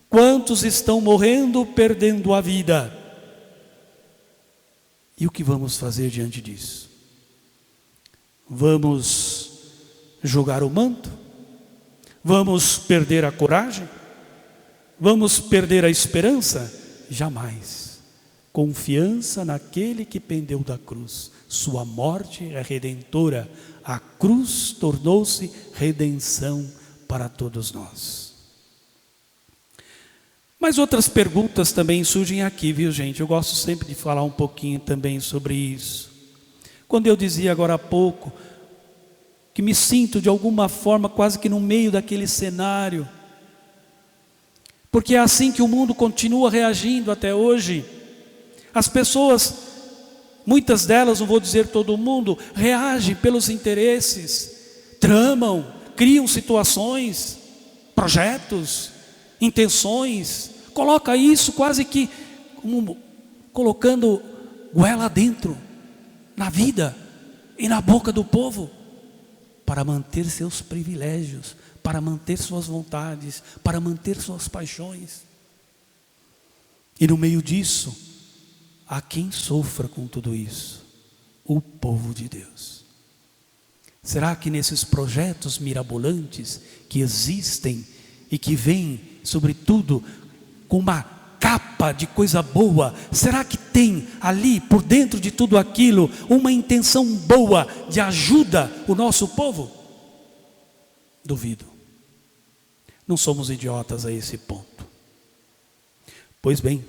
Quantos estão morrendo, perdendo a vida? E o que vamos fazer diante disso? Vamos jogar o manto? Vamos perder a coragem? Vamos perder a esperança? Jamais. Confiança naquele que pendeu da cruz. Sua morte é redentora. A cruz tornou-se redenção para todos nós. Mas outras perguntas também surgem aqui, viu, gente? Eu gosto sempre de falar um pouquinho também sobre isso. Quando eu dizia agora há pouco que me sinto de alguma forma quase que no meio daquele cenário, porque é assim que o mundo continua reagindo até hoje. As pessoas, muitas delas, não vou dizer todo mundo, reagem pelos interesses, tramam, criam situações, projetos, intenções, coloca isso quase que como colocando goela dentro, na vida e na boca do povo, para manter seus privilégios, para manter suas vontades, para manter suas paixões. E no meio disso, há quem sofra com tudo isso: o povo de Deus. Será que nesses projetos mirabolantes que existem e que vêm, sobretudo, com uma capa de coisa boa, será que tem ali, por dentro de tudo aquilo, uma intenção boa de ajuda ao nosso povo? Duvido. Não somos idiotas a esse ponto. Pois bem,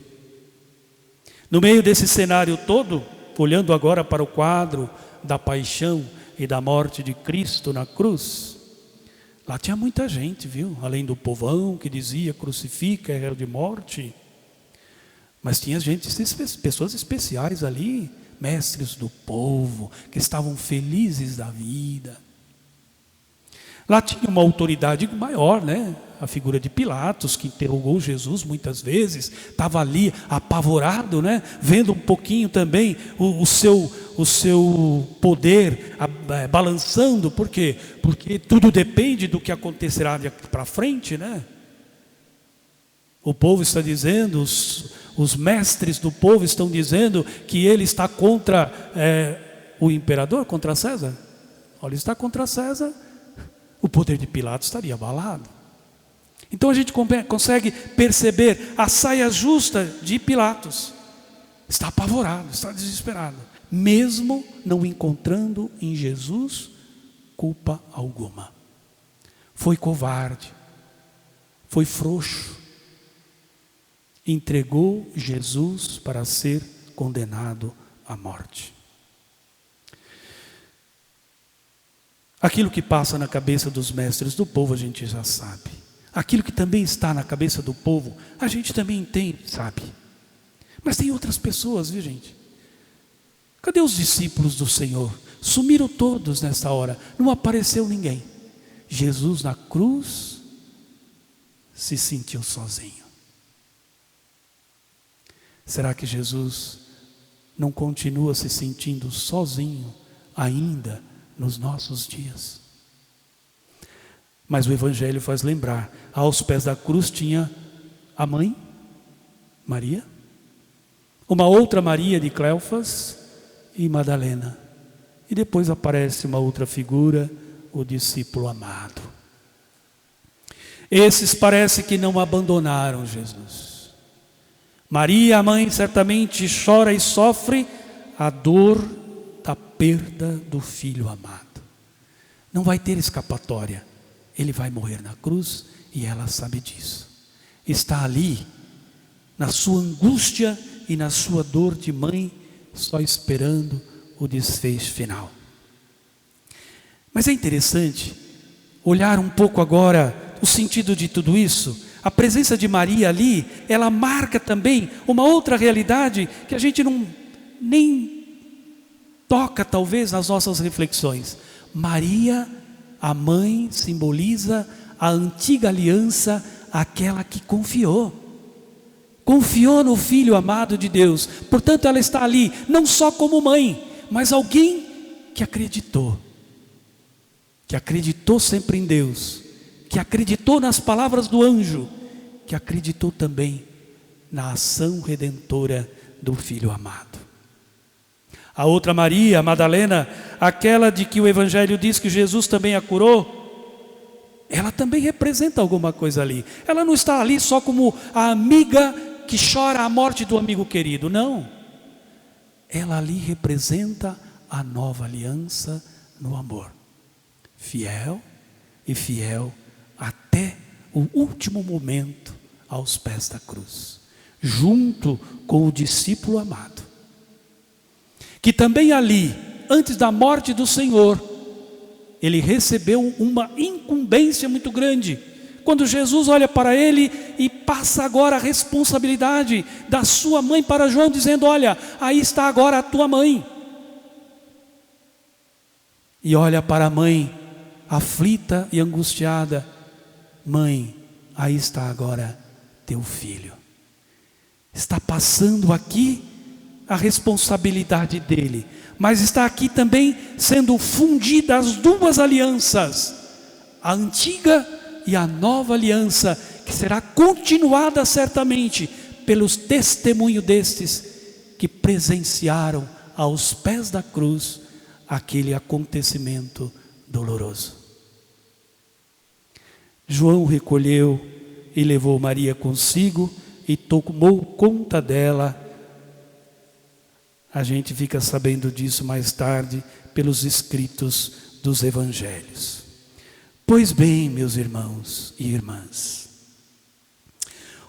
no meio desse cenário todo, olhando agora para o quadro da paixão e da morte de Cristo na cruz, lá tinha muita gente, viu? Além do povão que dizia crucifica, é réu de morte. Mas tinha gente, pessoas especiais ali, mestres do povo, que estavam felizes da vida. Lá tinha uma autoridade maior, né? A figura de Pilatos, que interrogou Jesus muitas vezes, estava ali apavorado, né? Vendo um pouquinho também o seu poder balançando. Por quê? Porque tudo depende do que acontecerá daqui para frente, né? O povo está dizendo, os mestres do povo estão dizendo que ele está contra o imperador, contra César. Olha, ele está contra César, o poder de Pilatos estaria abalado. Então a gente consegue perceber a saia justa de Pilatos. Está apavorado, está desesperado, mesmo não encontrando em Jesus culpa alguma. Foi covarde, foi frouxo, entregou Jesus para ser condenado à morte. Aquilo que passa na cabeça dos mestres do povo a gente já sabe. Aquilo que também está na cabeça do povo a gente também entende, sabe? Mas tem outras pessoas, viu, gente? Cadê os discípulos do Senhor? Sumiram todos nesta hora, não apareceu ninguém. Jesus na cruz se sentiu sozinho. Será que Jesus não continua se sentindo sozinho ainda nos nossos dias? Mas o Evangelho faz lembrar, aos pés da cruz tinha a mãe, Maria, uma outra Maria de Cleofas e Madalena. E depois aparece uma outra figura, o discípulo amado. Esses parece que não abandonaram Jesus. Maria, a mãe, certamente chora e sofre a dor da perda do filho amado. Não vai ter escapatória. Ele vai morrer na cruz e ela sabe disso. Está ali, na sua angústia e na sua dor de mãe, só esperando o desfecho final. Mas é interessante olhar um pouco agora o sentido de tudo isso. A presença de Maria ali, ela marca também uma outra realidade que a gente nem toca talvez nas nossas reflexões. Maria, a mãe, simboliza a antiga aliança, aquela que confiou no Filho amado de Deus. Portanto, ela está ali não só como mãe, mas alguém que acreditou sempre em Deus, que acreditou nas palavras do anjo, que acreditou também na ação redentora do Filho amado. A outra Maria, a Madalena, aquela de que o Evangelho diz que Jesus também a curou, ela também representa alguma coisa ali. Ela não está ali só como a amiga que chora a morte do amigo querido, não. Ela ali representa a nova aliança no amor. Fiel e fiel até o último momento aos pés da cruz, junto com o discípulo amado, que também ali, antes da morte do Senhor, ele recebeu uma incumbência muito grande. Quando Jesus olha para ele e passa agora a responsabilidade da sua mãe para João, dizendo: olha, aí está agora a tua mãe. E olha para a mãe, aflita e angustiada: mãe, aí está agora teu filho. Está passando aqui a responsabilidade dele, mas está aqui também sendo fundida as duas alianças, a antiga e a nova aliança, que será continuada certamente pelos testemunhos destes que presenciaram aos pés da cruz aquele acontecimento doloroso. João recolheu e levou Maria consigo e tomou conta dela. A gente fica sabendo disso mais tarde pelos escritos dos evangelhos. Pois bem, meus irmãos e irmãs,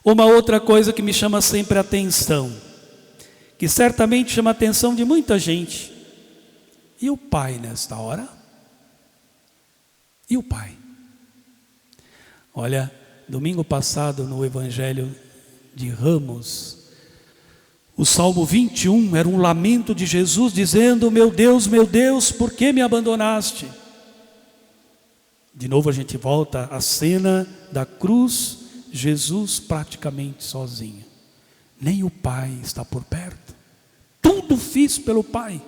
uma outra coisa que me chama sempre a atenção, que certamente chama a atenção de muita gente. E o Pai nesta hora? E o Pai? Olha, domingo passado no Evangelho de Ramos, o Salmo 21 era um lamento de Jesus dizendo: meu Deus, por que me abandonaste? De novo a gente volta à cena da cruz, Jesus praticamente sozinho. Nem o Pai está por perto. Tudo fiz pelo Pai.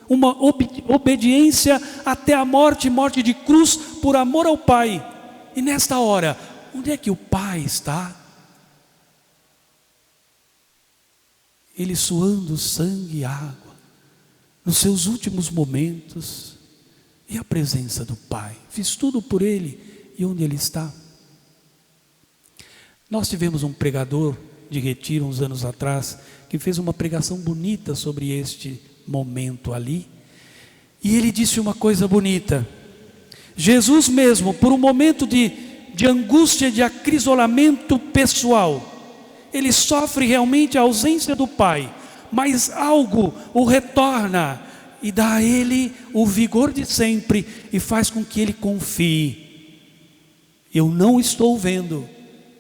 Uma obediência até a morte, morte de cruz, por amor ao Pai. E nesta hora, onde é que o Pai está? Ele suando sangue e água, nos seus últimos momentos, e a presença do Pai. Fiz tudo por Ele, e onde Ele está? Nós tivemos um pregador de retiro uns anos atrás, que fez uma pregação bonita sobre este momento ali, e ele disse uma coisa bonita. Jesus mesmo, por um momento de angústia, de acrisolamento pessoal, ele sofre realmente a ausência do Pai, mas algo o retorna e dá a ele o vigor de sempre e faz com que ele confie. Eu não estou vendo,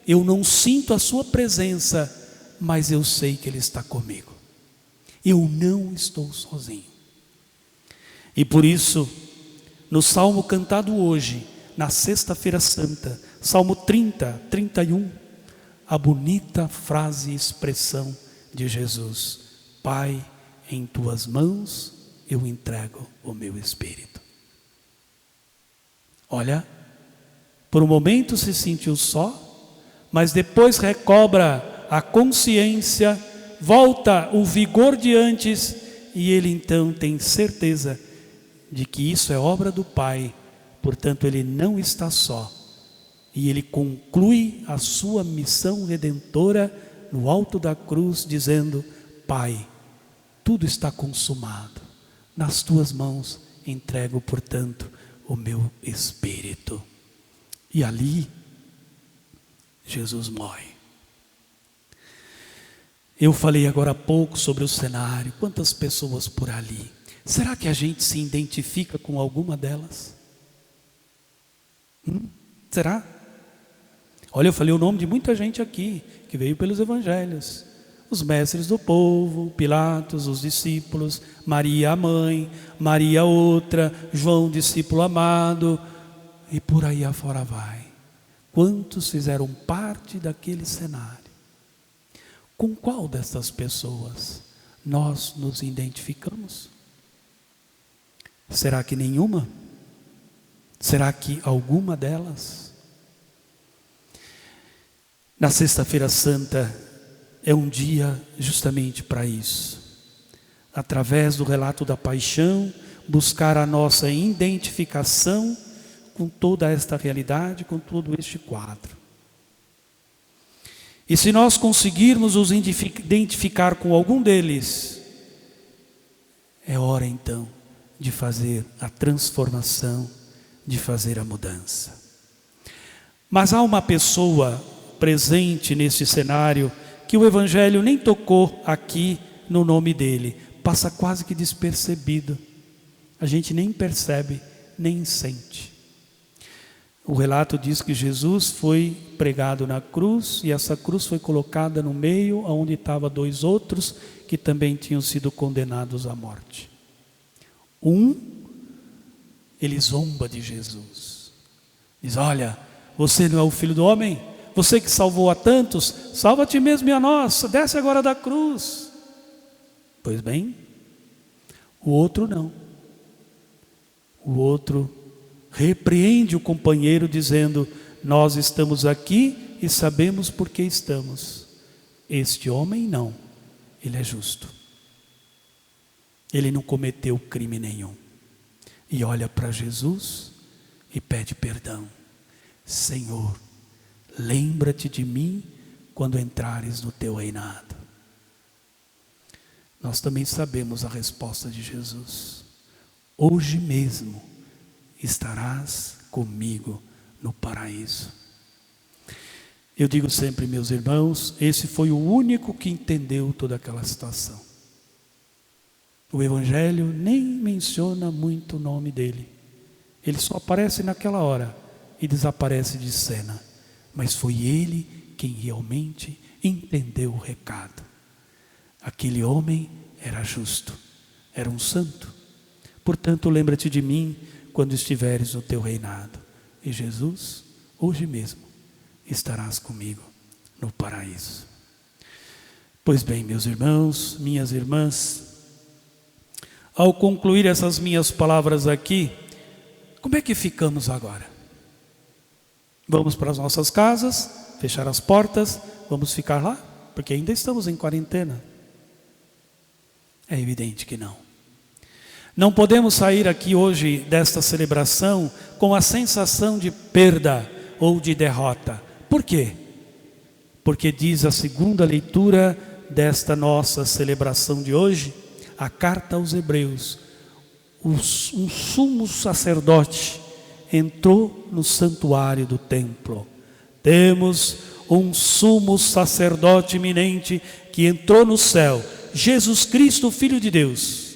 eu não sinto a sua presença, mas eu sei que Ele está comigo. Eu não estou sozinho. E por isso, no Salmo cantado hoje, na Sexta-feira Santa, Salmo 30, 31, a bonita frase e expressão de Jesus: Pai, em Tuas mãos eu entrego o meu espírito. Olha, por um momento se sentiu só, mas depois recobra a consciência, volta o vigor de antes, e ele então tem certeza de que isso é obra do Pai, portanto ele não está só, e ele conclui a sua missão redentora no alto da cruz, dizendo: Pai, tudo está consumado, nas Tuas mãos entrego, portanto, o meu espírito. E ali Jesus morre. Eu falei agora há pouco sobre o cenário, quantas pessoas por ali. Será que a gente se identifica com alguma delas? Será? Olha, eu falei o nome de muita gente aqui, que veio pelos evangelhos. Os mestres do povo, Pilatos, os discípulos, Maria a mãe, Maria outra, João discípulo amado, e por aí afora vai. Quantos fizeram parte daquele cenário? Com qual dessas pessoas nós nos identificamos? Será que nenhuma? Será que alguma delas? Na Sexta-feira Santa é um dia justamente para isso. Através do relato da paixão, buscar a nossa identificação com toda esta realidade, com todo este quadro. E se nós conseguirmos nos identificar com algum deles, é hora então de fazer a transformação, de fazer a mudança. Mas há uma pessoa presente nesse cenário que o Evangelho nem tocou aqui no nome dele, passa quase que despercebido, a gente nem percebe, nem sente. O relato diz que Jesus foi pregado na cruz, e essa cruz foi colocada no meio, onde estavam dois outros que também tinham sido condenados à morte. Ele zomba de Jesus, diz: olha, você não é o Filho do Homem? Você que salvou a tantos, salva a ti mesmo e a nós, desce agora da cruz. Pois bem, o outro não. O outro repreende o companheiro dizendo: nós estamos aqui e sabemos por que estamos. Este homem não, ele é justo. Ele não cometeu crime nenhum. E olha para Jesus e pede perdão. Senhor, lembra-te de mim quando entrares no teu reinado. Nós também sabemos a resposta de Jesus: hoje mesmo estarás comigo no paraíso. Eu digo sempre, meus irmãos, esse foi o único que entendeu toda aquela situação. O Evangelho nem menciona muito o nome dele. Ele só aparece naquela hora e desaparece de cena. Mas foi ele quem realmente entendeu o recado. Aquele homem era justo, era um santo. Portanto, lembra-te de mim quando estiveres no teu reinado. E Jesus, hoje mesmo, estarás comigo no paraíso. Pois bem, meus irmãos, minhas irmãs, ao concluir essas minhas palavras aqui, como é que ficamos agora? Vamos para as nossas casas, fechar as portas, vamos ficar lá? Porque ainda estamos em quarentena. É evidente que não. Não podemos sair aqui hoje desta celebração com a sensação de perda ou de derrota. Por quê? Porque diz a segunda leitura desta nossa celebração de hoje, a carta aos Hebreus, um sumo sacerdote entrou no santuário do templo. Temos um sumo sacerdote eminente que entrou no céu, Jesus Cristo, Filho de Deus.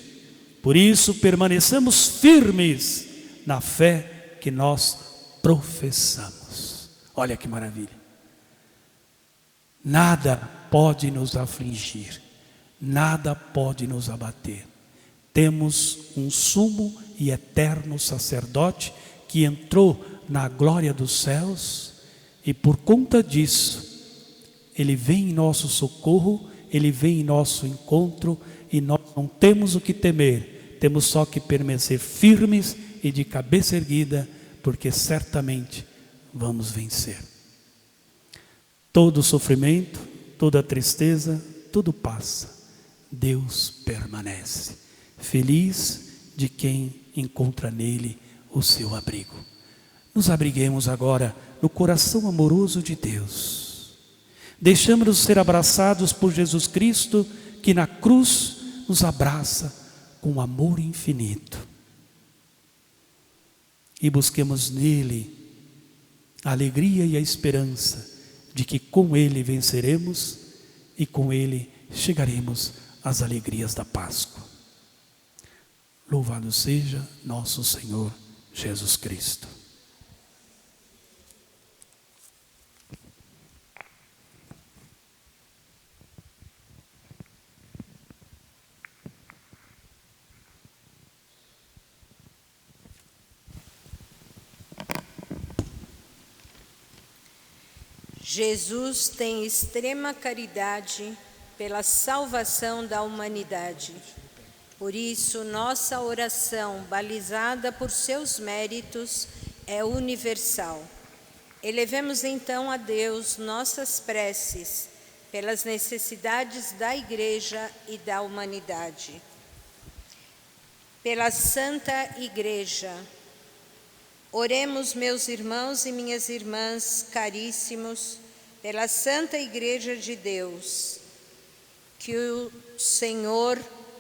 Por isso permaneçamos firmes na fé que nós professamos. Olha que maravilha. Nada pode nos afligir, nada pode nos abater. Temos um sumo e eterno sacerdote que entrou na glória dos céus e por conta disso, ele vem em nosso socorro, ele vem em nosso encontro e nós não temos o que temer, temos só que permanecer firmes e de cabeça erguida, porque certamente vamos vencer. Todo sofrimento, toda tristeza, tudo passa. Deus permanece. Feliz de quem encontra nele o seu abrigo. Nos abriguemos agora no coração amoroso de Deus. Deixamos-nos ser abraçados por Jesus Cristo, que na cruz nos abraça com amor infinito. E busquemos nele a alegria e a esperança de que com ele venceremos e com ele chegaremos às alegrias da Páscoa. Louvado seja nosso Senhor Jesus Cristo. Jesus tem extrema caridade pela salvação da humanidade. Por isso, nossa oração, balizada por seus méritos, é universal. Elevemos então a Deus nossas preces pelas necessidades da Igreja e da humanidade. Pela Santa Igreja, oremos, meus irmãos e minhas irmãs caríssimos, pela Santa Igreja de Deus, que o Senhor,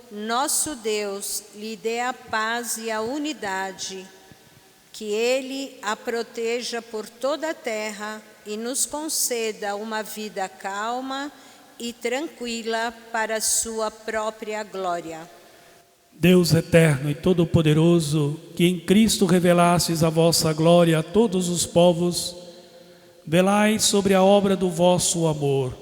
nosso Deus, lhe dê a paz e a unidade, que Ele a proteja por toda a terra e nos conceda uma vida calma e tranquila para a sua própria glória. Deus eterno e todo-poderoso, que em Cristo revelastes a vossa glória a todos os povos, velai sobre a obra do vosso amor.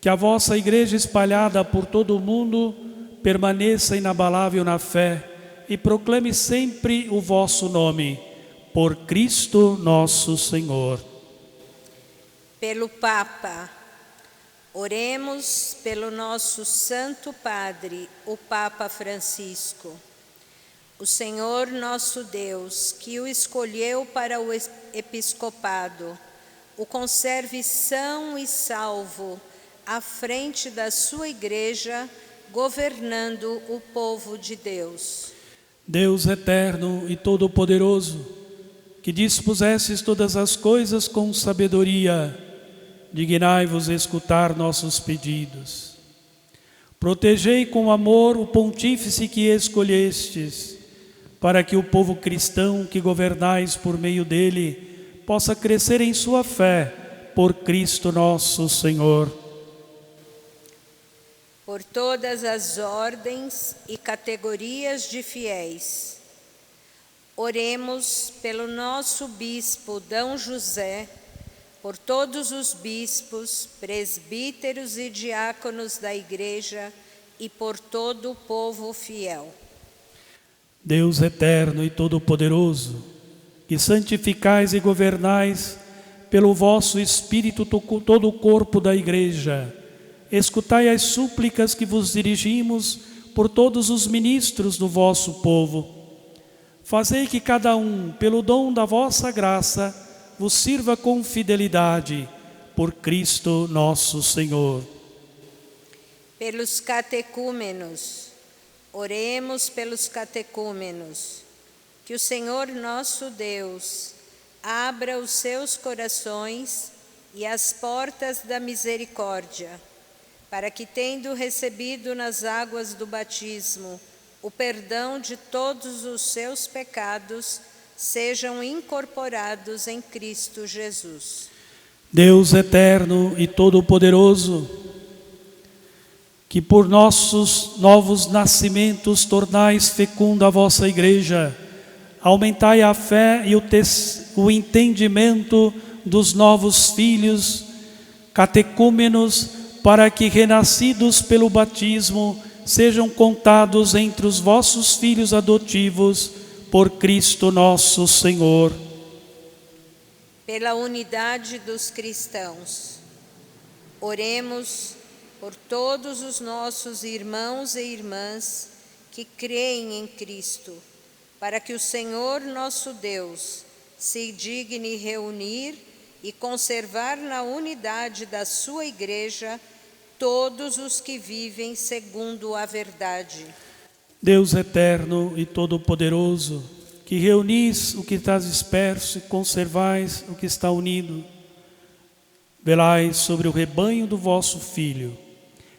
Que a vossa igreja espalhada por todo o mundo permaneça inabalável na fé e proclame sempre o vosso nome, por Cristo nosso Senhor. Pelo Papa, oremos pelo nosso Santo Padre, o Papa Francisco. O Senhor nosso Deus, que o escolheu para o episcopado, o conserve são e salvo à frente da sua igreja, governando o povo de Deus. Deus eterno e todo-poderoso, que dispusestes todas as coisas com sabedoria, dignai-vos escutar nossos pedidos. Protegei com amor o pontífice que escolhestes, para que o povo cristão que governais por meio dele possa crescer em sua fé, por Cristo nosso Senhor. por todas as ordens e categorias de fiéis. Oremos pelo nosso bispo D. José, por todos os bispos, presbíteros e diáconos da Igreja e por todo o povo fiel. Deus eterno e todo-poderoso, que santificais e governais pelo vosso Espírito todo o corpo da Igreja, escutai as súplicas que vos dirigimos por todos os ministros do vosso povo. Fazei que cada um, pelo dom da vossa graça, vos sirva com fidelidade, por Cristo nosso Senhor. Pelos catecúmenos, oremos pelos catecúmenos, que o Senhor nosso Deus abra os seus corações e as portas da misericórdia, para que, tendo recebido nas águas do batismo o perdão de todos os seus pecados, sejam incorporados em Cristo Jesus. Deus eterno e todo-poderoso, que por nossos novos nascimentos tornais fecunda a vossa Igreja, aumentai a fé e o entendimento dos novos filhos catecúmenos, para que, renascidos pelo batismo, sejam contados entre os vossos filhos adotivos, por Cristo nosso Senhor. Pela unidade dos cristãos, oremos por todos os nossos irmãos e irmãs que creem em Cristo, para que o Senhor nosso Deus se digne reunir e conservar na unidade da sua Igreja todos os que vivem segundo a verdade. Deus eterno e todo-poderoso, que reunis o que está disperso e conservais o que está unido, velai sobre o rebanho do vosso Filho,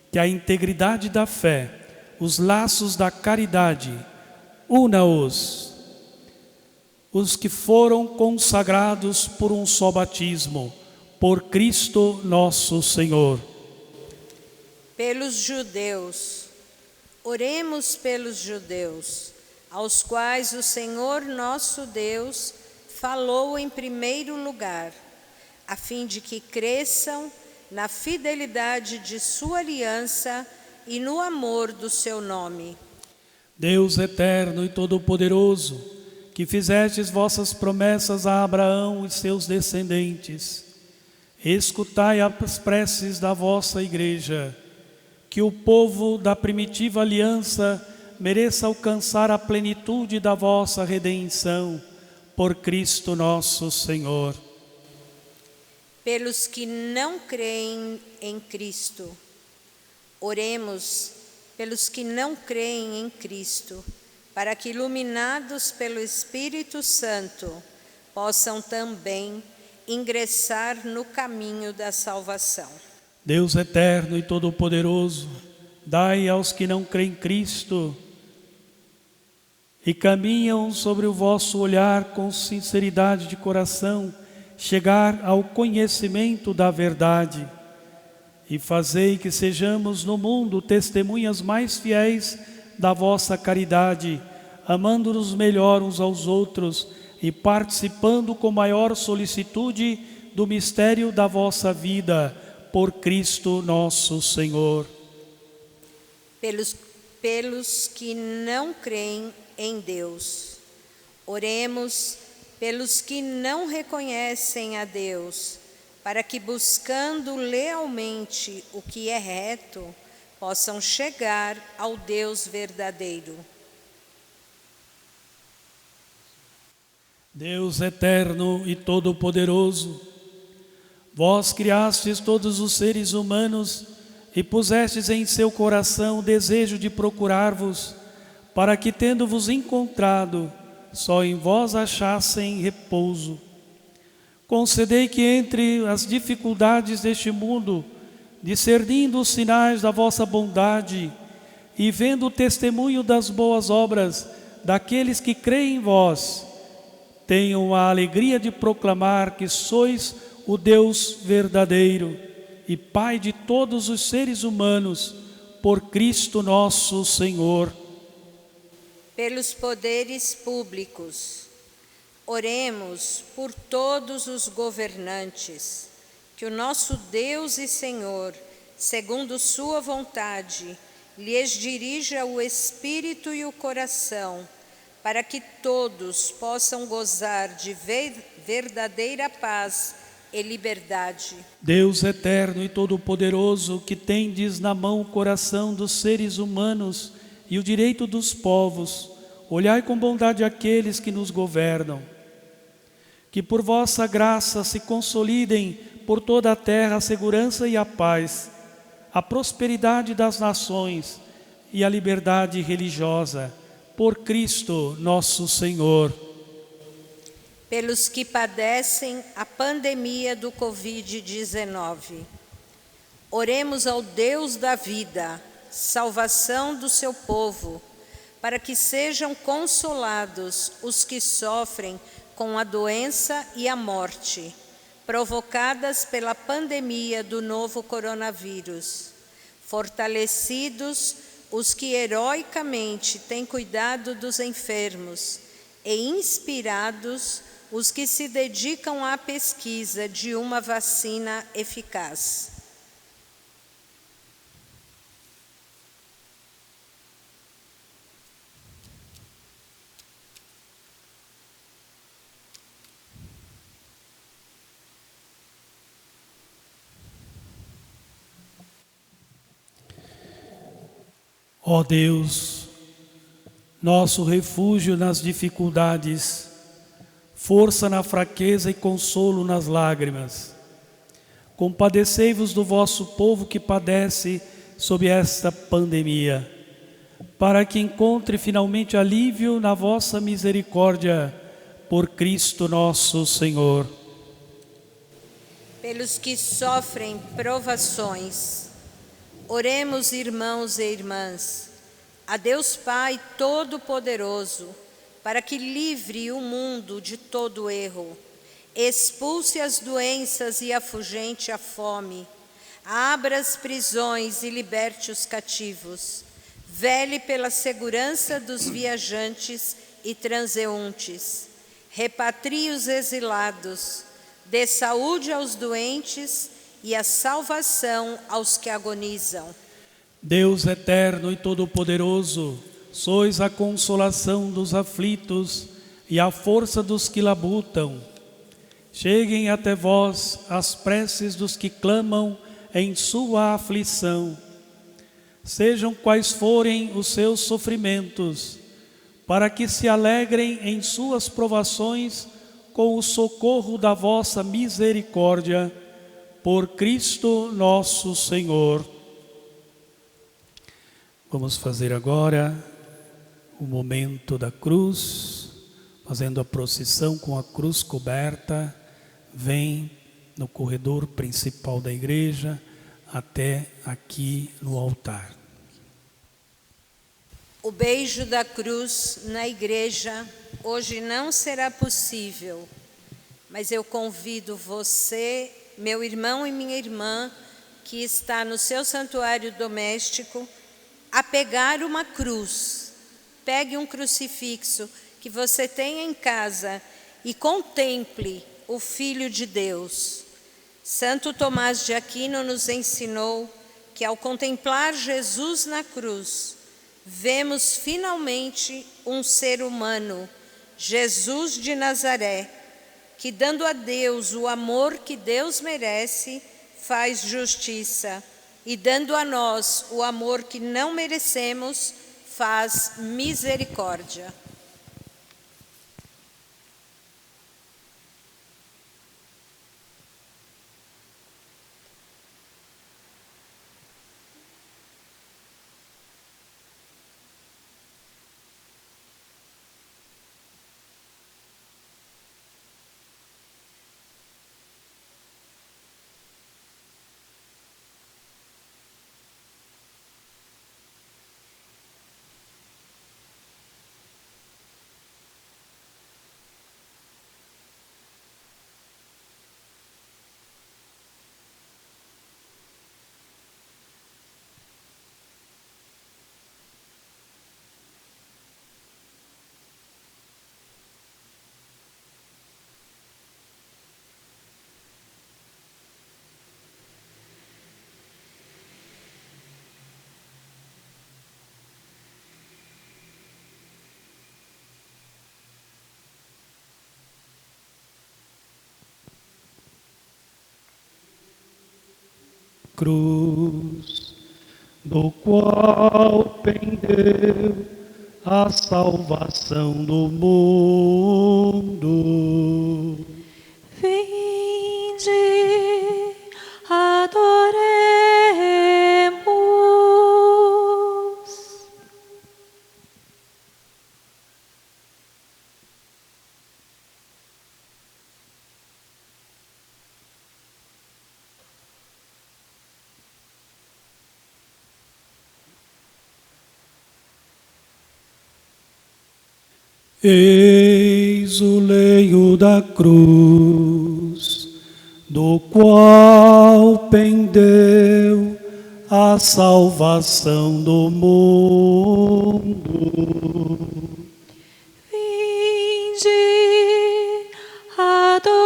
que a integridade da fé, os laços da caridade, una-os, os que foram consagrados por um só batismo, por Cristo nosso Senhor. Pelos judeus, oremos pelos judeus, aos quais o Senhor nosso Deus falou em primeiro lugar, a fim de que cresçam na fidelidade de sua aliança e no amor do seu nome. Deus eterno e todo-poderoso, que fizestes vossas promessas a Abraão e seus descendentes, escutai as preces da vossa Igreja, que o povo da primitiva aliança mereça alcançar a plenitude da vossa redenção, por Cristo nosso Senhor. Pelos que não creem em Cristo, oremos pelos que não creem em Cristo, para que, iluminados pelo Espírito Santo, possam também ingressar no caminho da salvação. Deus eterno e todo-poderoso, dai aos que não creem em Cristo e caminham sobre o vosso olhar com sinceridade de coração, chegar ao conhecimento da verdade, e fazei que sejamos no mundo testemunhas mais fiéis da vossa caridade, amando-nos melhor uns aos outros e participando com maior solicitude do mistério da vossa vida, por Cristo nosso Senhor. Pelos que não creem em Deus, oremos pelos que não reconhecem a Deus, para que, buscando lealmente o que é reto, possam chegar ao Deus verdadeiro. Deus eterno e todo-poderoso, vós criastes todos os seres humanos e pusestes em seu coração o desejo de procurar-vos, para que, tendo-vos encontrado, só em vós achassem repouso. Concedei que, entre as dificuldades deste mundo, discernindo os sinais da vossa bondade e vendo o testemunho das boas obras daqueles que creem em vós, tenham a alegria de proclamar que sois o Deus verdadeiro e Pai de todos os seres humanos, por Cristo nosso Senhor. Pelos poderes públicos, oremos por todos os governantes, que o nosso Deus e Senhor, segundo sua vontade, lhes dirija o espírito e o coração, para que todos possam gozar de verdadeira paz e liberdade. Deus eterno e todo-poderoso, que tendes na mão o coração dos seres humanos e o direito dos povos, olhai com bondade aqueles que nos governam. Que por vossa graça se consolidem por toda a terra a segurança e a paz, a prosperidade das nações e a liberdade religiosa, por Cristo nosso Senhor. Pelos que padecem a pandemia do Covid-19, oremos ao Deus da vida, salvação do seu povo, para que sejam consolados os que sofrem com a doença e a morte, provocadas pela pandemia do novo coronavírus, fortalecidos os que heroicamente têm cuidado dos enfermos e inspirados os que se dedicam à pesquisa de uma vacina eficaz. Ó Deus, nosso refúgio nas dificuldades, força na fraqueza e consolo nas lágrimas, compadecei-vos do vosso povo que padece sob esta pandemia, para que encontre finalmente alívio na vossa misericórdia, por Cristo nosso Senhor. Pelos que sofrem provações, oremos, irmãos e irmãs, a Deus Pai Todo-Poderoso, para que livre o mundo de todo erro, expulse as doenças e afugente a fome, abra as prisões e liberte os cativos, vele pela segurança dos viajantes e transeuntes, repatrie os exilados, dê saúde aos doentes e a salvação aos que agonizam. Deus eterno e todo-poderoso, sois a consolação dos aflitos e a força dos que labutam. Cheguem até vós as preces dos que clamam em sua aflição. Sejam quais forem os seus sofrimentos, para que se alegrem em suas provações com o socorro da vossa misericórdia, por Cristo nosso Senhor. Vamos fazer agora o momento da cruz, fazendo a procissão com a cruz coberta. Vem no corredor principal da igreja até aqui no altar. O beijo da cruz na igreja hoje não será possível, mas eu convido você, meu irmão e minha irmã, que está no seu santuário doméstico, a pegar uma cruz. Pegue um crucifixo que você tenha em casa e contemple o Filho de Deus. Santo Tomás de Aquino nos ensinou que ao contemplar Jesus na cruz, vemos finalmente um ser humano, Jesus de Nazaré, que dando a Deus o amor que Deus merece, faz justiça, e dando a nós o amor que não merecemos, faz misericórdia. cruz, do qual pendeu a salvação do mundo. Vinde, adoremos. Eis o leio da cruz, do qual pendeu a salvação do mundo. Vinde, adoremos.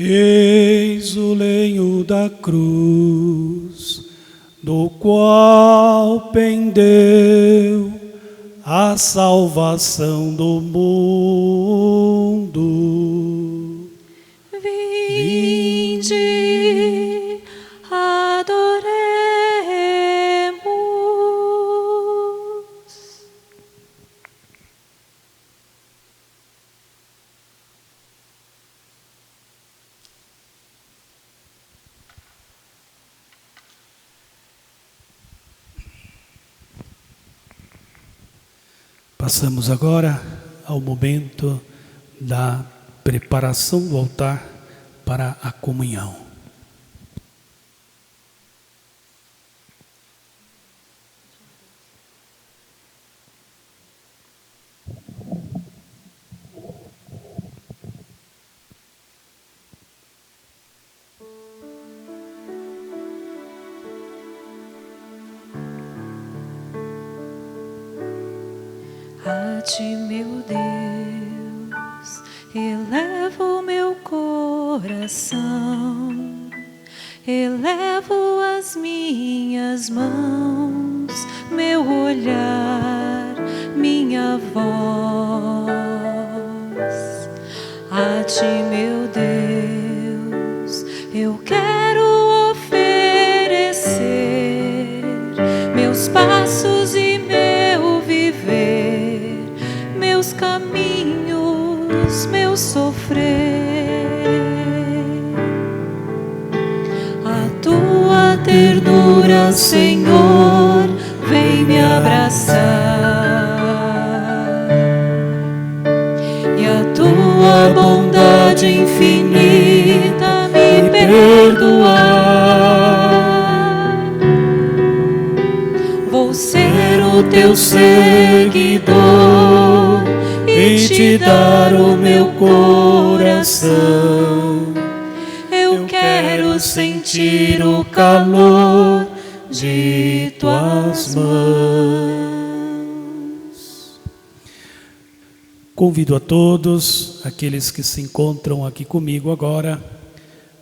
Eis o lenho da cruz, do qual pendeu a salvação do mundo. Vinde, adoremos. Passamos agora ao momento da preparação do altar para a comunhão. A ti, meu Deus, elevo meu coração, elevo as minhas mãos, meu olhar, minha voz. A ti, meu Deus, eu quero oferecer meus passos e meu viver, meus caminhos, meu sofrer. A tua ternura, Senhor, vem me abraçar, e a tua bondade infinita me perdoar. Vou ser o teu seguidor e te dar o meu coração. Eu quero sentir o calor de tuas mãos. Convido a todos, aqueles que se encontram aqui comigo agora,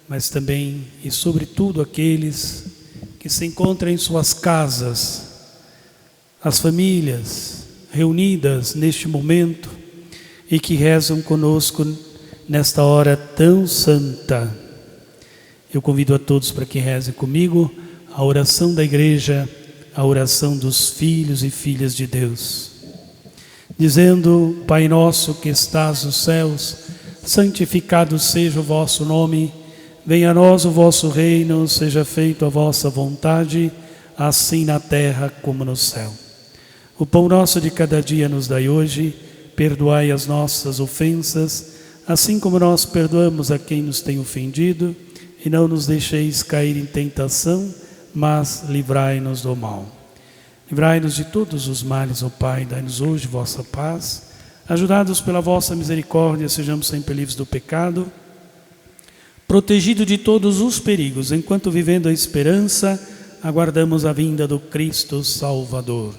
mas também e sobretudo aqueles que se encontram em suas casas, as famílias reunidas neste momento e que rezam conosco nesta hora tão santa. Eu convido a todos para que rezem comigo a oração da igreja, a oração dos filhos e filhas de Deus, dizendo: Pai nosso que estás nos céus, santificado seja o vosso nome, venha a nós o vosso reino, seja feita a vossa vontade, assim na terra como no céu. O pão nosso de cada dia nos dai hoje, perdoai as nossas ofensas, assim como nós perdoamos a quem nos tem ofendido, e não nos deixeis cair em tentação, mas livrai-nos do mal. Livrai-nos de todos os males, ó Pai, dai-nos hoje vossa paz, Ajudados pela vossa misericórdia, sejamos sempre livres do pecado, protegidos de todos os perigos, enquanto vivendo a esperança, aguardamos a vinda do Cristo Salvador.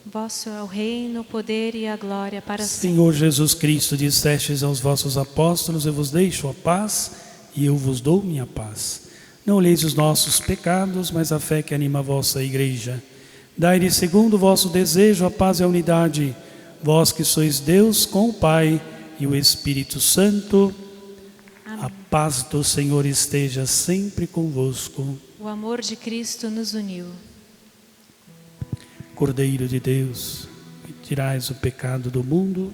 Vosso é o reino, o poder e a glória para sempre. Senhor Jesus Cristo, dissestes aos vossos apóstolos: eu vos deixo a paz e eu vos dou minha paz. Não olheis os nossos pecados, mas a fé que anima a vossa igreja. Dai-lhe, segundo o vosso desejo, a paz e a unidade, vós que sois Deus com o Pai e o Espírito Santo. Amém. A paz do Senhor esteja sempre convosco. O amor de Cristo nos uniu. Cordeiro de Deus, que tirais o pecado do mundo,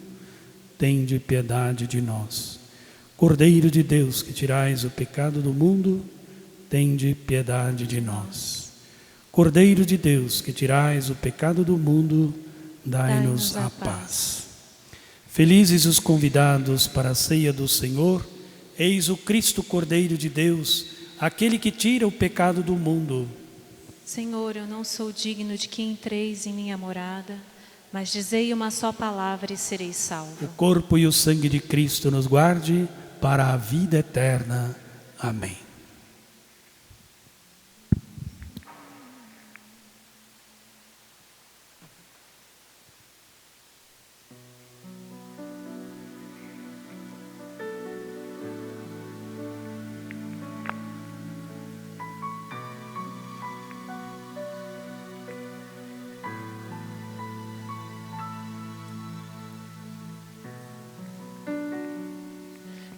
tende piedade de nós. Cordeiro de Deus, que tirais o pecado do mundo, tende piedade de nós. Cordeiro de Deus, que tirais o pecado do mundo, dai-nos a paz. Felizes os convidados para a ceia do Senhor. Eis o Cristo, Cordeiro de Deus, aquele que tira o pecado do mundo. Senhor, eu não sou digno de que entreis em minha morada, mas dizei uma só palavra e serei salvo. O corpo e o sangue de Cristo nos guarde para a vida eterna. Amém.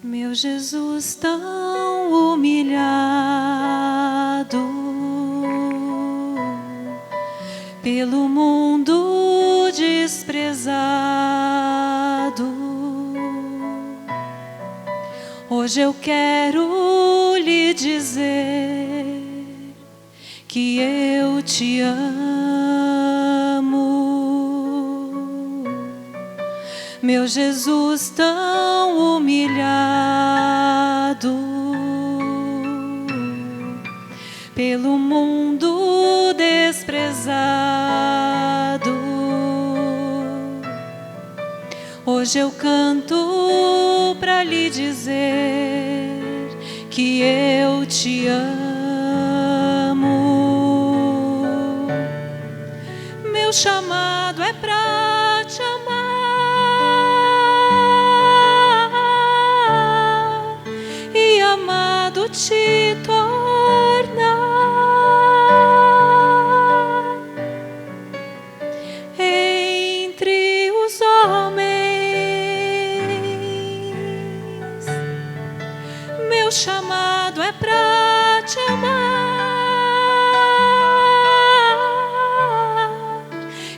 Meu Jesus tão humilhado, pelo mundo desprezado, hoje eu quero lhe dizer que eu te amo. Meu Jesus tão humilhado, pelo mundo desprezado, hoje eu canto pra lhe dizer que eu te amo. Meu chamado é pra te amar e amado te tornar entre os homens. Meu chamado é pra te amar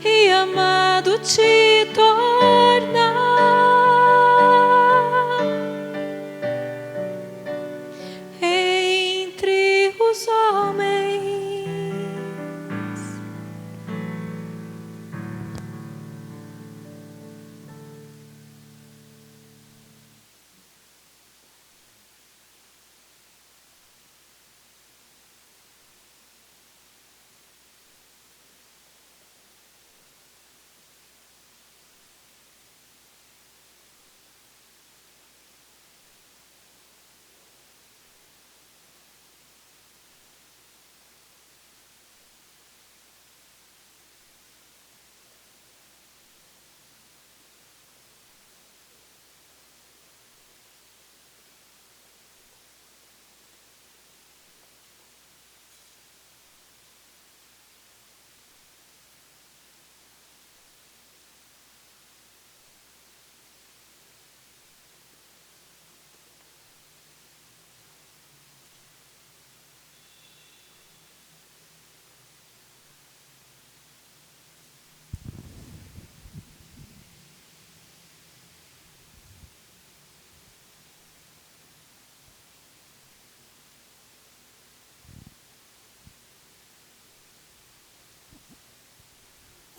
e amado te tornar entre os homens.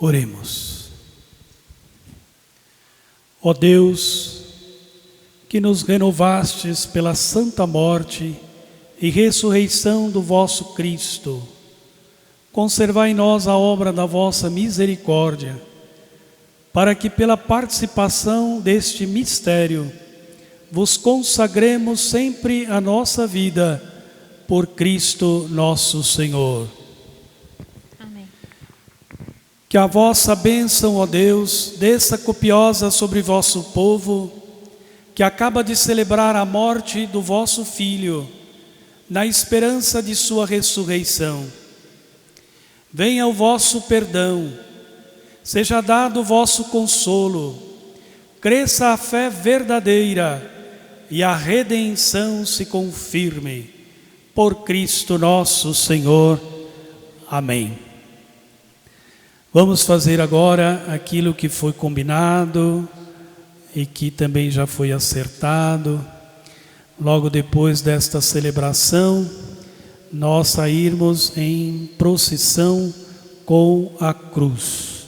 Oremos. Ó Deus, que nos renovastes pela santa morte e ressurreição do vosso Cristo, conservai em nós a obra da vossa misericórdia, para que pela participação deste mistério vos consagremos sempre a nossa vida por Cristo nosso Senhor. Amém. Que a vossa bênção, ó Deus, desça copiosa sobre vosso povo, que acaba de celebrar a morte do vosso Filho, na esperança de sua ressurreição. Venha o vosso perdão, seja dado o vosso consolo, cresça a fé verdadeira e a redenção se confirme. Por Cristo nosso Senhor. Amém. Vamos fazer agora aquilo que foi combinado e que também já foi acertado. Logo depois desta celebração, nós sairmos em procissão com a cruz,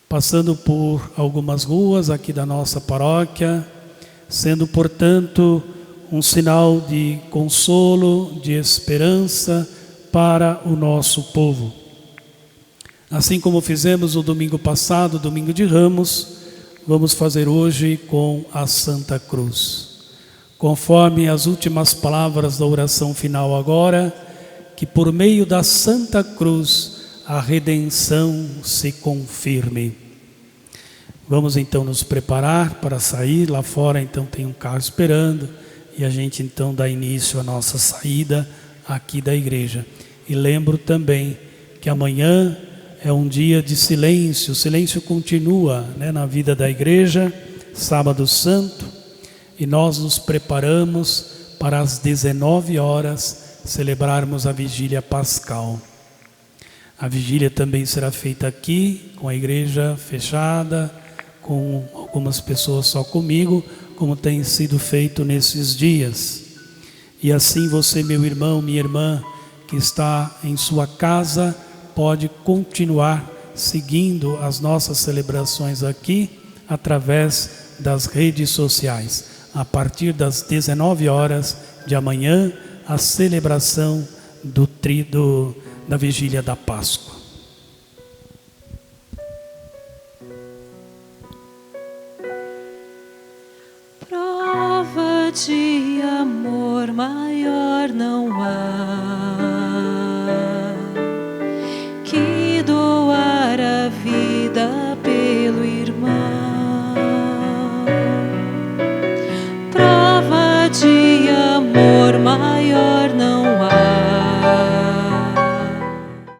passando por algumas ruas aqui da nossa paróquia, sendo, portanto, um sinal de consolo, de esperança para o nosso povo. Assim como fizemos o domingo passado, domingo de Ramos, vamos fazer hoje com a Santa Cruz. Conforme as últimas palavras da oração final agora, que por meio da Santa Cruz a redenção se confirme. Vamos então nos preparar para sair. Lá fora então tem um carro esperando e a gente então dá início à nossa saída aqui da igreja. E lembro também que amanhã é um dia de silêncio. O silêncio continua, na vida da igreja, sábado santo, e nós nos preparamos para às 19 horas celebrarmos a vigília pascal. A vigília também será feita aqui, com a igreja fechada, com algumas pessoas só comigo, como tem sido feito nesses dias. E assim você, meu irmão, minha irmã, que está em sua casa, pode continuar seguindo as nossas celebrações aqui através das redes sociais. A partir das 19 horas de amanhã, a celebração da vigília da Páscoa. Prova de amor maior não há que doar a vida pelo irmão. Prova de amor maior não